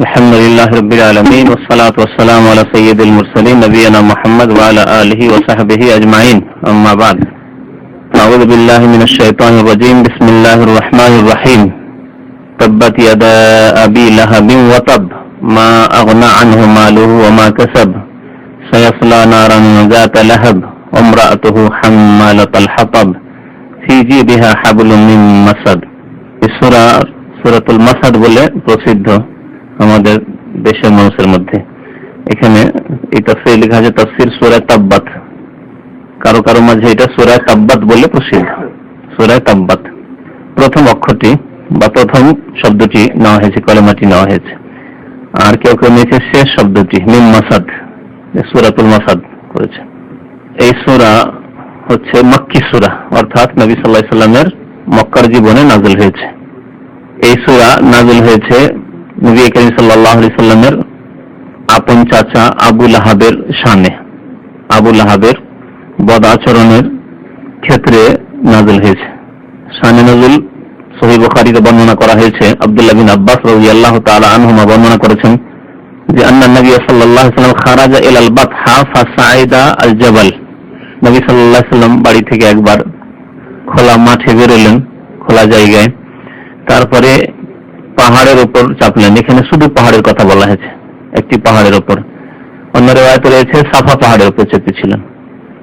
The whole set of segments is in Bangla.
الحمد لله رب العالمين والصلاة والسلام على سيد المرسلين نبينا محمد وعلى آله وصحبه أجمعين أما بعد أعوذ بالله من الشيطان الرجيم بسم الله الرحمن الرحيم تبت يدا أبي لهب وتب ما أغنى عنه ماله وما كسب سيصلى نارا ذات لهب وامرأته حمالة الحطب في جيبها حبل من مسد সূরাতুল মাসাদ বলে প্রসিদ্ধ আমাদের দেশের মানুষের মধ্যে। এখানে এই তাফসীর লেখা আছে তাফসীর সূরা তাব্বাত, কারো কারো মাঝে এটা সূরা তাব্বাত বলে প্রসিদ্ধ। সূরা তাব্বাত প্রথম অক্ষরটি বা প্রথম শব্দটি নেওয়া হয়েছে, কলেমাটি নেওয়া হয়েছে, আর কেউ কেউ নিয়েছে শেষ শব্দটি মিম মাসাদ, সূরাতুল মাসাদ করেছে। এই সূরা হচ্ছে মক্কি সূরা, অর্থাৎ নবী সাল্লাল্লাহু আলাইহি সাল্লামের মক্কার জীবনে নাযিল হয়েছে। এই সূরা নাযিল হয়েছে নবী করিম সাল্লাল্লাহু আলাইহি সাল্লামের আপন চাচা আবু লাহাবের শানে, আবু লাহাবের বদ আচরণের ক্ষেত্রে নাযিল হয়েছে। শানে নজুল সহিহ বুখারীতে বর্ণনা করা হয়েছে। আব্দুল্লাহ বিন আব্বাস রাদিয়াল্লাহু তাআলা আনহুমা বর্ণনা করেছেন যে আন্না নবী সাল্লাল্লাহু আলাইহি সাল্লাম খারাজা ইলাল বাতহা ফাসাইদা আল জাবাল, নবী সাল্লাল্লাহু আলাইহি সাল্লাম বাড়ি থেকে একবার খোলা মাঠে বেরোলেন, খোলা জায়গায়, তারপরে পাহাড়ের উপর চাপলেন। এখানে শুধু পাহাড়ের কথা বলা হয়েছে, একটি পাহাড়ের উপর। অন্য রিওয়ায়াতে রয়েছে সাফা পাহাড়ের উপর চেপেছিলেন।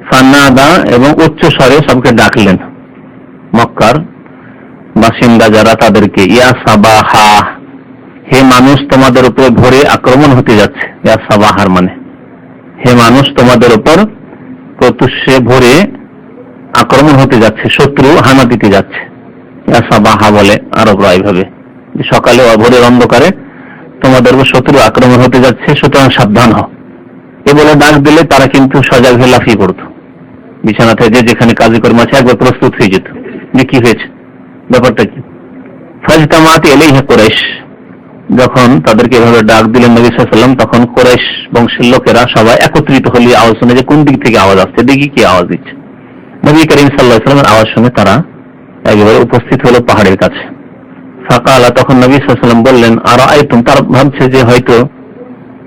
ফান্নাদা এবং উচ্চ স্বরে সবকে ডাকলেন, মক্কার বাসিন্দা যারা তাদেরকে, ইয়া সাবাহা, হে মানুষ তোমাদের উপর ভোরে আক্রমণ হতে যাচ্ছে। ইয়া সাবাহার মানে হে মানুষ তোমাদের উপর প্রত্যুষে ভোরে আক্রমণ হতে যাচ্ছে, শত্রু হানা দিতে যাচ্ছে। ইয়া সাবাহা বলে আরবরা এইভাবে, সকালে ভোরের অন্ধকারে তোমাদের উপর শত্রু আক্রমণ হতে যাচ্ছে, সুতরাং সাবধান হও। এ বলে ডাক দিলে তারা কিন্তু সজাগ হয়ে লাফিয়ে পড়তো, বিছানা থেকে যেখানে কাজকর্ম আছে একবার প্রস্তুত হয়ে যেত যে কি হয়েছে, ব্যাপারটা কি। ফাজতামাত ইলাইহি কুরাইশ, যখন তাদেরকে এভাবে ডাক দিলেন নবী সাল্লাল্লাহু আলাইহি ওয়াসাল্লাম, তখন কুরাইশ বংশের লোকেরা সবাই একত্রিত হলে আওয়াজ শুনে যে কোন দিক থেকে আওয়াজ আসছে, দেখি কি আওয়াজ দিচ্ছে। নবী করিম সাল্লাল্লাহু আলাইহি ওয়াসাল্লামের আওয়াজ শুনে তারা একেবারে উপস্থিত হলো পাহাড়ের কাছে। ফাকালা, তখন নবী সাল্লাল্লাহু আলাইহি ওয়াসাল্লাম বললেন, আরাআইতুম, তারা ভাবছে যে হয়তো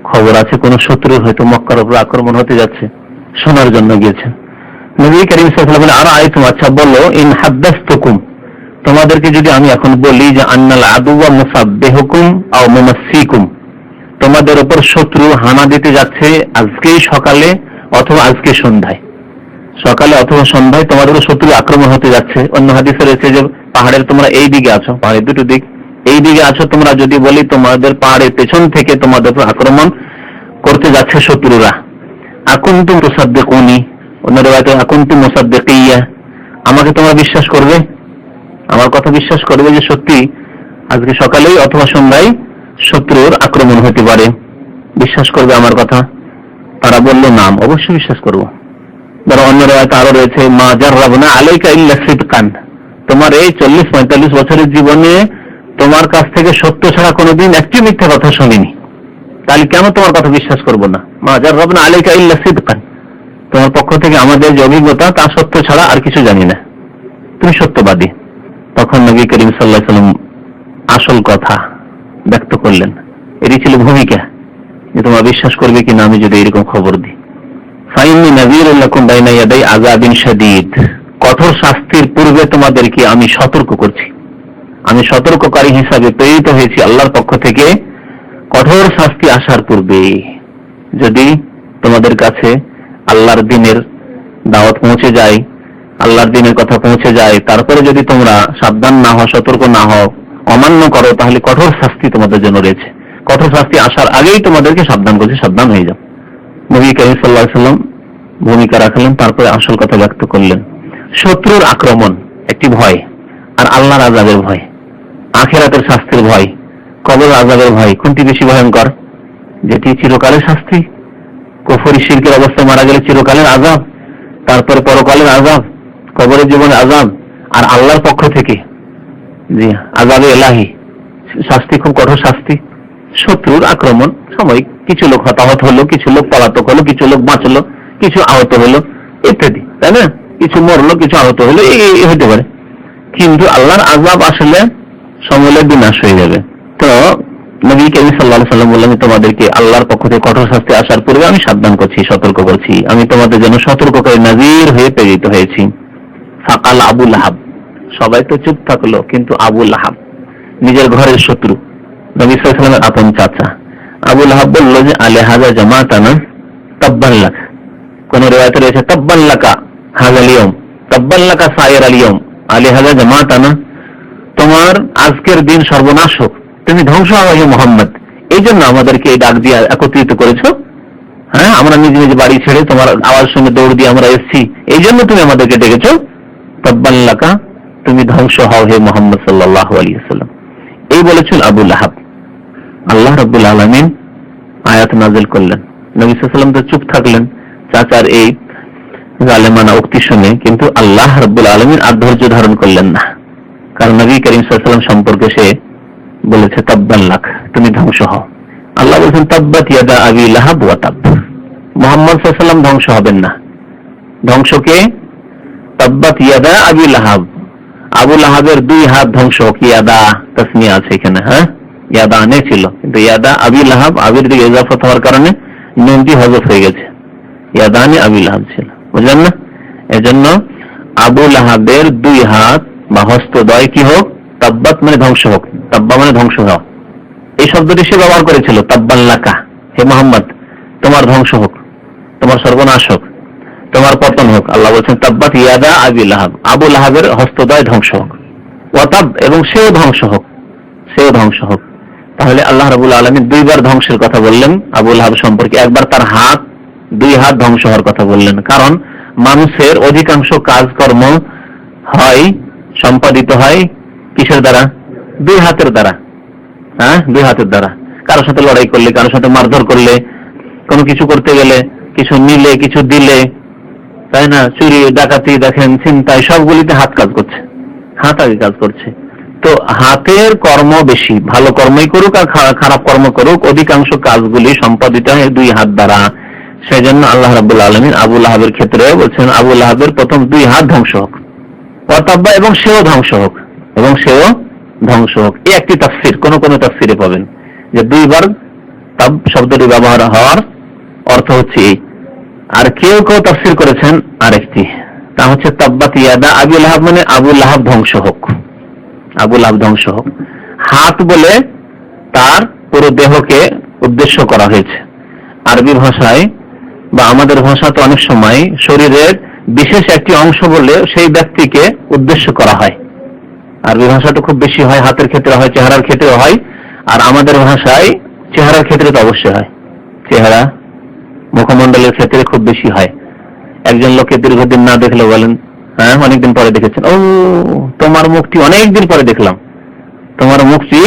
খবর আছে কোন শত্রুর হয়তো মক্কার উপর আক্রমণ হতে যাচ্ছে, শোনার জন্য গিয়েছে। নবী করিম সাল্লাল্লাহু আলাইহি ওয়াসাল্লাম বললেন, আরাআইতুম, আচ্ছা বলো, ইন হাদাসতুকুম, তোমাদেরকে যদি আমি এখন বলি যে আন্নাল আদুওয়া মুসাব্বিহুকুম আও মুমাসসিকুম, তোমাদের উপর শত্রু হানা দিতে যাচ্ছে আজকেই সকালে অথবা আজকে সন্ধ্যায়, সকালে অথবা সন্ধ্যায় তোমাদের শত্রু আক্রমণ হতে যাচ্ছে। অন্য হাদিসে রয়েছে যে পাহাড়ের তোমরা এই দিকে আছো, পাহাড়ের দুটো দিক, এই দিকে আছো তোমরা, যদি বলি তোমাদের পাহাড়ের পেছন থেকে তোমাদের উপর আক্রমণ করতে যাচ্ছে শত্রুরা। আকুনতুম তুসাদ্দিকুনি, অন্য রিওয়ায়াতে আকুনতুম মুসাদ্দিকিয়া, আমাকে তোমরা বিশ্বাস করবে, আমার কথা বিশ্বাস করবে যে সত্যি আজকে সকালেই অথবা সন্ধ্যায় শত্রুর আক্রমণ হতে পারে, বিশ্বাস করবে আমার কথা? তারা বলল নাম, অবশ্যই বিশ্বাস করবো। অন্য রিওয়ায়াতে আরো রয়েছে মা জাররাবনা আলাইকা ইল্লা সিদকান, তোমার এই 40-45 বছরের জীবনে তোমার কাছ থেকে সত্য ছাড়া কোনোদিন একটি মিথ্যা কথা শুনিনি, তাহলে কেন তোমার কথা বিশ্বাস করবো না? মা জাররাবনা আলাইকা ইল্লা সিদকান, তোমার পক্ষ থেকে আমাদের যে অভিজ্ঞতা তা সত্য ছাড়া আর কিছু জানি না, তুমি সত্যবাদী। তখন নবী করিম সাল্লাল্লাহু আলাইহি ওয়াসাল্লাম আসল কথা ব্যক্ত করলেন। এটি ছিল ভূমিকা, যে তোমরা বিশ্বাস করবে কিনা আমি যদি এরকম খবর দিই। ফাইন্নী নাযীরুল লাকুম বাইনা ইয়াদাই আযাবিন শাদীদ, কঠোর শাস্তির পূর্বে তোমাদেরকে আমি সতর্ক করছি, আমি সতর্ককারী হিসাবে প্রেরিত হয়েছি আল্লাহর পক্ষ থেকে কঠোর শাস্তি আসার পূর্বে। যদি তোমাদের কাছে আল্লাহর দ্বীনের দাওয়াত পৌঁছে যায়, আল্লাহর দ্বীনের কথা পৌঁছে যায়, তারপরে যদি তোমরা সাবধান না হও, সতর্ক না হও, অমান্য করো, তাহলে কঠোর শাস্তি তোমাদের জন্য রয়েছে। কঠোর শাস্তি আসার আগেই তোমাদেরকে সাবধান করছি, সাবধান হয়ে যাও। নবী করিম সাল্লাল্লাহু আলাইহি ওয়াসাল্লাম ভূমিকা রাখলেন, তারপরে আসল কথা ব্যক্ত করলেন। শত্রুর আক্রমণ একটি ভয়, আর আল্লাহর আযাবের ভয়, আখিরাতের শাস্তির ভয়, কবর আযাবের ভয়, কোনটি বেশি ভয়ঙ্কর? যেটি চিরকালের শাস্তি, কুফরি শিরকের অবস্থায় মারা গেলে চিরকালের আযাব, তারপরে পরকালের আযাব, কবরের জীবনের আযাব, আর আল্লাহর পক্ষ থেকে জি আযাবে ইলাহি, শাস্তি, খুব কঠোর শাস্তি। শত্রুর আক্রমণ সাময়িক, কিছু লোক হতাহত হলো, কিছু লোক পলাতক হলো, কিছু লোক বাঁচলো, কিছু আহত হলো ইত্যাদি, তাই না? কিছু মরলো, কিছু আহত হলো, এই হতে পারে। কিন্তু আল্লাহর আযাব আসলে সমূলে বিনাশ হয়ে যাবে। তো নবী করিম সাল্লাল্লাহু আলাইহি ওয়াসাল্লাম বললেন, তোমাদেরকে আল্লাহর পক্ষ থেকে কঠোর শাস্তি আসার পূর্বে আমি সাবধান করছি, সতর্ক করছি, আমি তোমাদের জন্য সতর্ককারী নাযীর হয়ে প্রেরিত হয়েছি। ফাকাল আবু লাহাব, সবাই তো চুপ থাকলো, কিন্তু আবু লাহাব নিজের ঘরের শত্রু, নবী সাল্লাল্লাহু আলাইহি ওয়াসাল্লামের আপন চাচা আবু লাহাব বলল যে আলিহাযা জামাতানা তাব্বান লাক। কোন রিওয়ায়াতে রয়েছে তাব্বান লাকা হাযাল ইয়াউম, তাব্বান লাকা সাইরাল ইয়াউম, আলিহাযা জামাতানা, তোমার আজকের দিন সর্বনাশ হোক, তুমি ধ্বংস হও হে মুহাম্মদ, এই জন্য আমাদেরকে এই ডাক দিয়ে একত্রিত করেছো। হ্যাঁ, আমরা নিজ নিজ বাড়ি ছেড়ে তোমার আওয়াজ শুনে দৌড় দিয়ে আমরা এসেছি, এই জন্য তুমি আমাদেরকে ডেকেছো। তাব্বান লাকা, তুমি ধ্বংস হও হে মুহাম্মদ সাল্লাল্লাহু আলাইহি ওয়াসাল্লাম, এই বলেছেন আবু লাহাব। আল্লাহ রাব্বুল আলামিন আয়াত নাযিল করলেন। নবী সাল্লাল্লাহু আলাইহি ওয়াসাল্লাম তো চুপ থাকলেন চাচার এই জালেমানা উক্তি শুনে, কিন্তু আল্লাহ রাব্বুল আলামিন আর ধৈর্য ধারণ করলেন না, কারণ নবী করিম সাল্লাল্লাহু আলাইহি ওয়াসাল্লাম সম্পর্কে সে বলেছে তাব্বান লাক, তুমি ধ্বংস হও। আল্লাহ বলেছেন তাব্বাত ইয়াদা আবি লাহাব ওয়া তাব, মুহাম্মদ সাল্লাল্লাহু আলাইহি ওয়াসাল্লাম ধ্বংস হবেন না। ধ্বংসকে তাব্বাত ইয়াদা আবি লাহাব, আবু লাহাবের দুই হাত ধ্বংস হোক, ইয়াদা তাসনিয়া আছে এখানে, হ্যাঁ ইয়াদা আনে ছিল, কিন্তু ইয়াদা আবি লাহাব, আবির দিকে ইজাফত হওয়ার কারণে নুনটি হযফ হয়ে গেছে, ইয়াদানি আবি লাহাব ছিল, বুঝলেন না? এজন্য আবু লাহাবের দুই হাত বা হস্তদ্বয় কি হোক, তাব্বাত মানে ধ্বংস হোক, তাব্বা মানে ধ্বংস হওয়া, এই শব্দটি সে ব্যবহার করেছিল। তাব্বান লাকা, হে মুহাম্মদ তোমার ধ্বংস হোক, তোমার সর্বনাশ হোক, তোমার পতন হোক। আল্লাহ বলছেন তাব্বাত ইয়াদা আবি লাহাব, আবু লাহাবের হস্তদ্বয় ধ্বংস হোক, ওয়া তাব, এবং সেও ধ্বংস হোক, সেও ধ্বংস হোক। তাহলে আল্লাহ রাব্বুল আলামিন দুইবার ধ্বংসের কথা বললেন আবু লাহাব সম্পর্কে, একবার তার হাত, দুই হাত ধ্বংস হওয়ার কথা বললেন, কারণ মানুষের অধিকাংশ কাজকর্ম হয়, সম্পাদিত হয় কিসের দ্বারা? দুই হাতের দ্বারা। হ্যাঁ, দুই হাতের দ্বারা। কারোর সাথে লড়াই করলে, কারোর সাথে মারধর করলে, কোনো কিছু করতে গেলে, কিছু নিলে, কিছু দিলে, তাই না, চুরি ডাকাতি দেখেন, ছিনতাই, সবগুলিতে হাত কাজ করছে, হাত আগে কাজ করছে। তো হাতের কর্ম বেশি, ভালো কর্মই করুক আর খারাপ কর্ম করুক, অধিকাংশ কাজগুলি সম্পাদিত হয় দুই হাত দ্বারা। সেজন্য আল্লাহ রাব্বুল আলামিন আবু লাহাবের ক্ষেত্রে বলছেন আবু লাহাবের প্রথম দুই হাত ধ্বংস হোক, অতাব্বা, এবং সেও ধ্বংস হোক, এবং সেও ধ্বংস হোক। এই একটি তাফসীর, কোন কোন তাফসীরে পাবেন যে দুইবার তাব শব্দটি ব্যবহার হওয়ার অর্থ হচ্ছে এই। আর কেউ কেউ তাফসীর করেছেন আরেকটি, তা হচ্ছে তাব্বাত ইয়াদা আবি লাহাব মানে আবু লাহাব ধ্বংস হোক, আবু লাহাব ধ্বংস হোক। হাত বলে তার পুরো দেহকে উদ্দেশ্য করা হয়েছে। আরবি ভাষায় বা আমাদের ভাষা তো অনেক সময় শরীরের বিশেষ একটি অংশ বলে সেই ব্যক্তিকে উদ্দেশ্য করা হয়। আরবি ভাষাটা খুব বেশি হয়, হাতের ক্ষেত্রে হয়, চেহারার ক্ষেত্রে হয়। আর আমাদের ভাষায় চেহারার ক্ষেত্রে তো অবশ্যই হয়, চেহারা মুখমণ্ডলের ক্ষেত্রে খুব বেশি হয়। একজন লোককে দীর্ঘদিন না দেখলে বলেন, হ্যাঁ অনেকদিন পরে দেখেছেন, ও তোমার মুখটি অনেকদিন পরে দেখলাম, তোমার মুখটি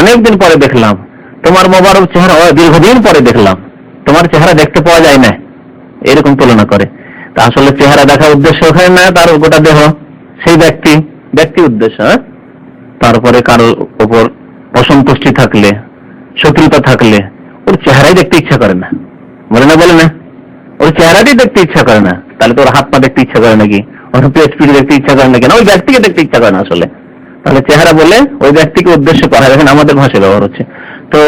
অনেকদিন পরে দেখলাম, তোমার মোবারক চেহারা দীর্ঘদিন পরে দেখলাম, তোমার চেহারা দেখতে পাওয়া যায় না, এরকম তুলনা করে। তা আসলে চেহারা দেখার উদ্দেশ্য হয় না, তার গোটা দেহ, সেই ব্যক্তি উদ্দেশ্য। তারপরে কারোর উপর অসন্তুষ্টি থাকলে, শত্রুতা থাকলে ওর চেহারাই দেখতে ইচ্ছা করে না, বলে না, ওর চেহারাটি দেখতে ইচ্ছা করে না, তাহলে তোর হাত পা দেখতে ইচ্ছা করে নাকি, ওর পেট দেখতে ইচ্ছা করে নাকি, না ওই ব্যক্তিকে দেখতে ইচ্ছা করে না আসলে। তাহলে চেহারা বলে ওই ব্যক্তিকে উদ্দেশ্য করা, দেখেন আমাদের ভাষায় ব্যবহার হচ্ছে। তো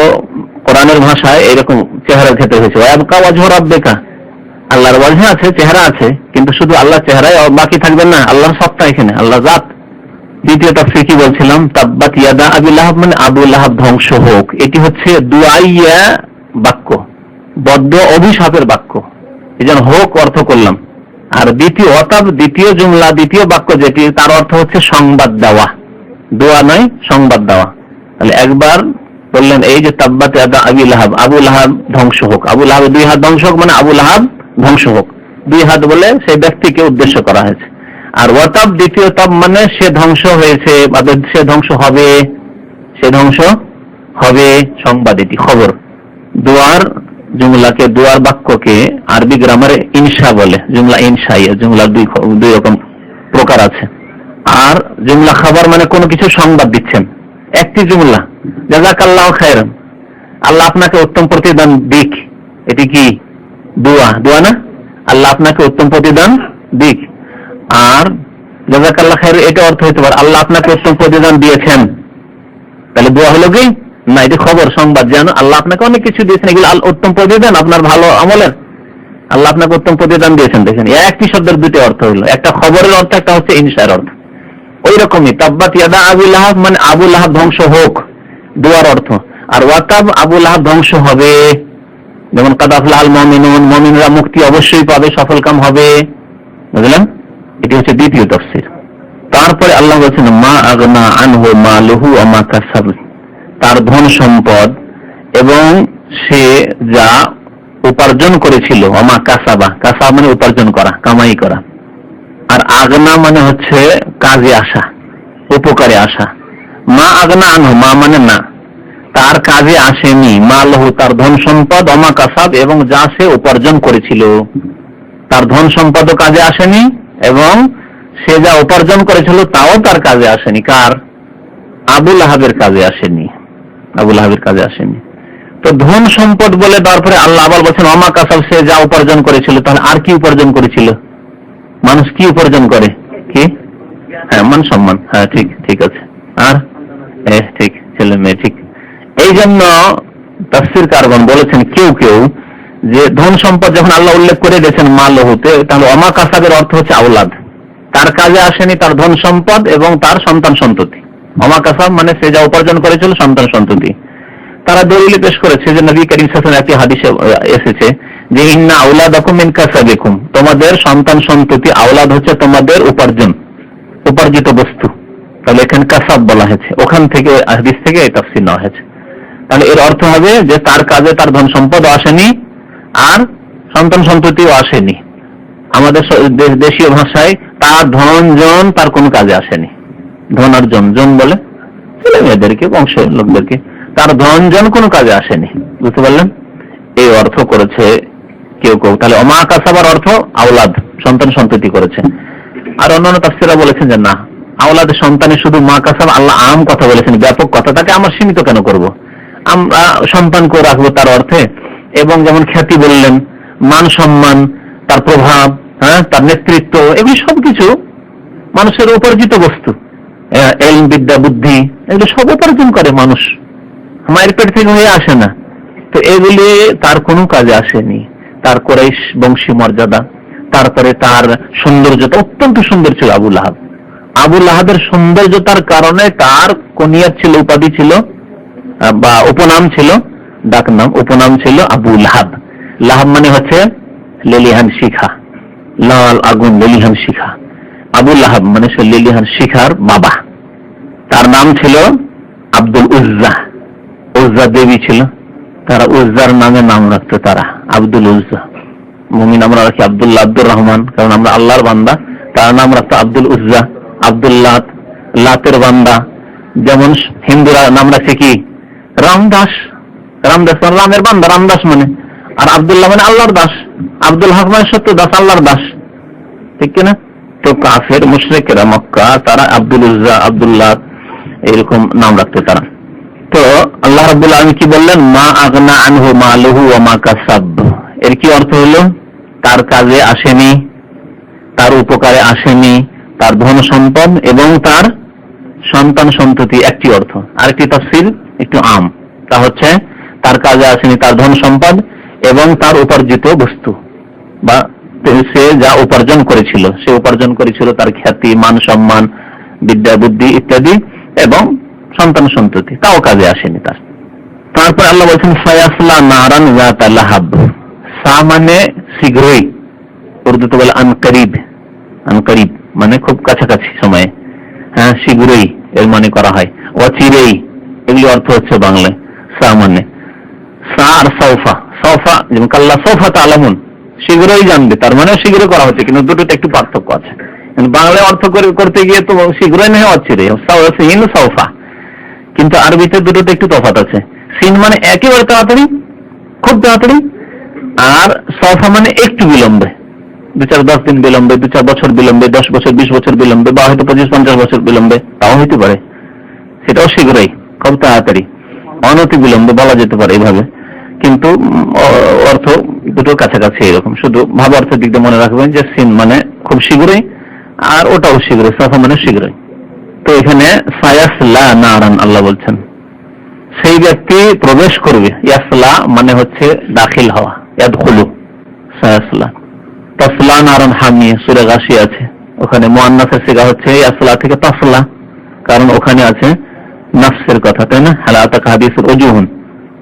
কোরআনের ভাষায় এইরকম চেহারার ক্ষেত্রে হয়েছে, ওয়াবকা ওয়াজহু রাব্বিকা, আল্লাহর ওয়াজহ আছে, চেহারা আছে, কিন্তু শুধু আল্লাহ চেহারায় বাকি থাকবেন না, আল্লাহর সত্তা এখানে, আল্লাহ জাত। দ্বিতীয় তাফসীর কি বলছিলাম, তাব্বাত ইয়াদা আবি লাহাব মানে আবু লাহাব ধ্বংস হোক, এটি হচ্ছে দুআইয়া বাক্য, বদ্ধ অভিশাপের বাক্য, এই জন্য হোক অর্থ করলাম। আর দ্বিতীয় অতাব, দ্বিতীয় জুমলা, দ্বিতীয় বাক্য যেটি, তার অর্থ হচ্ছে সংবাদ দেওয়া, দোয়া নয়, সংবাদ দেওয়া। তাহলে একবার বললেন এই যে তাব্বাত ইয়াদা আবি লাহাব, আবু লাহাব ধ্বংস হোক, আবু লাহাব দুই হাত ধ্বংস হোক মানে আবু লাহাব ধ্বংস হোক, দুই হাত বলে সেই ব্যক্তিকে উদ্দেশ্য করা হয়েছে। আর ওয়াতাব, দ্বিতীয় তাব মানে সে ধ্বংস হয়েছে, সে ধ্বংস হবে, সে ধ্বংস হবে, সংবাদ, এটি খবর। দোয়ার জুমলাকে, দোয়ার বাক্যকে আরবি গ্রামারে ইনশা বলে, জুমলা ইনশাইয়া, জুমলা দুই রকম প্রকার আছে। আর জুমলা খাবার মানে কোনো কিছু সংবাদ দিচ্ছেন, একটি জুমলা, জাযাকাল্লাহু খায়রান, আল্লাহ আপনাকে উত্তম প্রতিদান দিক, এটি কি দোয়া, দোয়া না, আল্লাহ আপনাকে উত্তম প্রতিদান দিক। আর জাযাকাল্লাহু খায়র, এটা অর্থ হতে পারে আল্লাহ আপনাকে উত্তম প্রতিদান দিয়েছেন, তাহলে দোয়া হলো কি না, এটা খবর সংবাদ, জানো আল্লাহ আপনাকে অনেক কিছু দিয়েছেন, এগুলো উত্তম প্রতিদান আপনার ভালো আমলের, আল্লাহ আপনাকে উত্তম প্রতিদান দিয়েছেন। দেখেন একটি শব্দের দুটি অর্থ হলো, একটা খবরের অর্থ, একটা হচ্ছে ইনসার অর্থ। ওই রকমই তাব্বাত ইয়াদা আবু লাহাব মানে আবু লাহাব ধ্বংস হোক, দোয়ার অর্থ। আর ওয়াতাব আবু লাহাব ধ্বংস হবে, যেমন কাদ আফলাহাল মুমিনুন, মুমিনরা মুক্তি অবশ্যই পাবে, সফলকাম হবে। বুঝলেন? এটি হচ্ছে দ্বিতীয় তাফসীর। তারপরে আল্লাহ বলছেন মা আগনা আনহু মালুহু ওয়া মা কাসাব, তার ধন সম্পদ এবং সে যা উপার্জন করেছিল। ওমা কাসাবা, কাসাব মানে উপার্জন করা, কামাই করা। আর আগনা মানে হচ্ছে কাজে আসা, উপকারে আসা। মা আগনা আনহু, মা মানে না, তার কাজে আসেনি। মালহু তার ধন সম্পদ, ওমা কাসাব এবং যা সে উপার্জন করেছিল। তার ধন সম্পদও কাজে আসেনি এবং সে যা উপার্জন করেছিল তাও তার কাজে আসেনি। কার? আবু লাহাবের কাজে আসেনি, আবু লাহাবের কাজে আসেনি। তো ধন সম্পদ বলে তারপরে আল্লাহ আবার বলছেন ওমা কাসাব, সে যা উপার্জন করেছিল। তাহলে আর কি উপার্জন করেছিল? মানুষ কি উপার্জন করে? কি? হ্যাঁ, মান সম্মান। হ্যাঁ, ঠিক ঠিক আছে। আর ঠিক, ছেলে মেয়ে, ঠিক। এই জন্য তাফসীরকারগণ বলেছেন কেউ কেউ যে ধন সম্পদ যখন আল্লাহ উল্লেখ করে দিয়েছেন মালহুতে, তাহলে ওমা কাসাবের অর্থ হচ্ছে আওলাদ, তার কাজে আসেনি তার ধন সম্পদ এবং তার সন্তান সন্ততি। ওমা কাসাব মানে সে যা উপার্জন করেছিল, সন্তান সন্ততি। তারা দলিল পেশ করেছে যে নবী করিম সাল্লাল্লাহু আলাইহি ওয়াসাল্লাম একটি হাদিসে এসেছে যে ইন্না আওলাদাকুম মিন কাসাবিকুম, তোমাদের সন্তান সন্ততি, আওলাদ হচ্ছে তোমাদের উপার্জন, উপার্জিত বস্তু। তাহলে এখানে কাসাব বলা হয়েছে, ওখান থেকে হাদিস থেকে এই তাফসীর নেওয়া হয়েছে। তাহলে এর অর্থ হবে যে তার কাজে তার ধন সম্পদ আসেনি আর সন্তান সন্ততিও আসেনি। আমাদের দেশীয় ভাষায় তার ধন জন তার কোনো কাজে আসেনি। ধন আর জন, জন বলে ছেলে মেয়েদেরকে, বংশের লোকদেরকে, তার ধন জন কোনো কাজে আসেনি। বুঝতে পারলেন? এই অর্থ করেছে কেউ কেউ। তাহলে ওমা কাসাবার অর্থ আওলাদ, সন্তান সন্ততি করেছে। আর অন্যান্য তাফসীররা বলেছেন যে না, আওলাদের সন্তানে শুধু মা কাসাব, আল্লাহ আম কথা বলেছেন, ব্যাপক কথা, তাকে আমরা সীমিত কেন করব? আমরা সন্তানকেও রাখবো তার অর্থে। এবং যেমন খ্যাতি বললেন, মান সম্মান, তার প্রভাব, হ্যাঁ, তার নেতৃত্ব, এগুলি সবকিছু মানুষের উপার্জিত বস্তু। এলম, বিদ্যা, বুদ্ধি, এগুলো সব উপার্জন করে মানুষ, মায়ের পেট থেকে হয়ে আসে না। তো এগুলি তার কোনো কাজে আসেনি। তার কুরাইশ বংশী মর্যাদা, তারপরে তার সৌন্দর্যতা, অত্যন্ত সুন্দর ছিল আবু লাহাব। আবু লাহাবের সৌন্দর্যতার কারণে তার কুনিয়াত ছিল, উপাধি ছিল বা উপনাম ছিল, ডাক নাম, উপনাম ছিল আবু লাহাব। লাহাব মানে হচ্ছে লেলিহান শিখা, লাল আগুন, লেলিহান শিখা। আবু লাহাব মানে সে লেলিহান শিখার বাবা। তার নাম ছিল আব্দুল উজ্জা, উজ্জা দেবী ছিল, তারা উজ্জার নামে নাম রাখতো, তারা আব্দুল উজ্জা। মুমিন আমরা রাখি আব্দুল্লাহ, আব্দুর রহমান, কারণ আমরা আল্লাহর বান্দা। তার নাম রাখতো আব্দুল উজ্জা, আব্দুল্লাহ, লাতের বান্দা। যেমন হিন্দুরা নাম রাখছে কি? রামদাস, রামদাস মানে রামের বান্দা, রামদাস মানে। আর আব্দুল্লাহ মানে আল্লাহর দাস, আব্দুল হক মানে সত্য দাস, আল্লাহর দাস, ঠিক কিনা? তো কাফের মুশরিকেরা মক্কা, তারা আব্দুল উজ্জা, আব্দুল্লাহ এরকম নাম রাখতো তারা। তো আল্লাহ রাব্বুল আলামিন কি বললেন? মা আগনা আনহু মালুহু ওয়া মা কাসাব। এর কি অর্থ হলো? তার কাজে আসেনি, তার উপকারে আসেনি তার ধন সম্পদ এবং তার সন্তান সন্ততি, একটি অর্থ। আরেকটি তাফসীর একটু আম, তা হচ্ছে তার কাজে আসেনি তার ধন সম্পদ এবং তার উপার্জিত বস্তু, বা সে যা উপার্জন করেছিল, সে উপার্জন করেছিল তার খ্যাতি, মান সম্মান, বিদ্যা, বুদ্ধি ইত্যাদি, এবং সন্তান সন্ততি, তাও কাজে আসেনি তার। তারপর আল্লাহ বলছেন ফায়াসলা নারান যাতা লাহাব। সা মানে শীঘ্রই, উর্দুতে বলে আনকরিব, আনকরিব মানে খুব কাছাকাছি সময়ে, হ্যাঁ শীঘ্রই এর মানে করা হয়, অচিরেই, এগুলি অর্থ হচ্ছে বাংলায়। সা মানে সা আর সৌফা, সৌফা যেমন কাল্লা সৌফা তালামুন, শীঘ্রই জানবে, তার মানে শীঘ্র করা হচ্ছে, কিন্তু দুটোতে একটু পার্থক্য আছে। বাংলায় অর্থ করতে গিয়ে তো শীঘ্রই নয়, অচিরে, সিন সৌফা, কিন্তু আরবিতে দুটোতে একটু তফাৎ আছে। সিন মানে একেবারে তাড়াতাড়ি, খুব তাড়াতাড়ি, আর সৌফা মানে একটু বিলম্বে, 2-4-10 দিন বিলম্বে, 2-4 বছর বিলম্বে, 10 বছর 20 বছর বিলম্বে, বা হয়তো 25-50 বছর বিলম্বে, তাও হইতে পারে। সেটাও শীঘ্রই, খুব তাড়াতাড়ি, অনতি বিলম্বে বলা যেতে পারে এইভাবে, কিন্তু অর্থ দুটো কাছাকাছি এরকম। শুধু ভাব অর্থের দিক দিয়ে মনে রাখবেন যে সিন মানে খুব শীঘ্রই, আর ওটাও শীঘ্রই, সফা মানে শীঘ্রই। তো এখানে সায়াসলা নারান আল্লাহ বলছেন, সেই ব্যক্তি প্রবেশ করবে। ইয়াসলা মানে হচ্ছে দাখিল হওয়া, ইয়াদখুলু সায়াসলা। তাসলা নারান হামিয়া, সূরা গাশিয়া আছে, ওখানে মুআন্নাসের সিগা হচ্ছে ইয়াসলা থেকে তাসলা, কারণ ওখানে আছে নাফসের কথা, তাই না? হালাতাকা হাদিসুল ওজুহুন,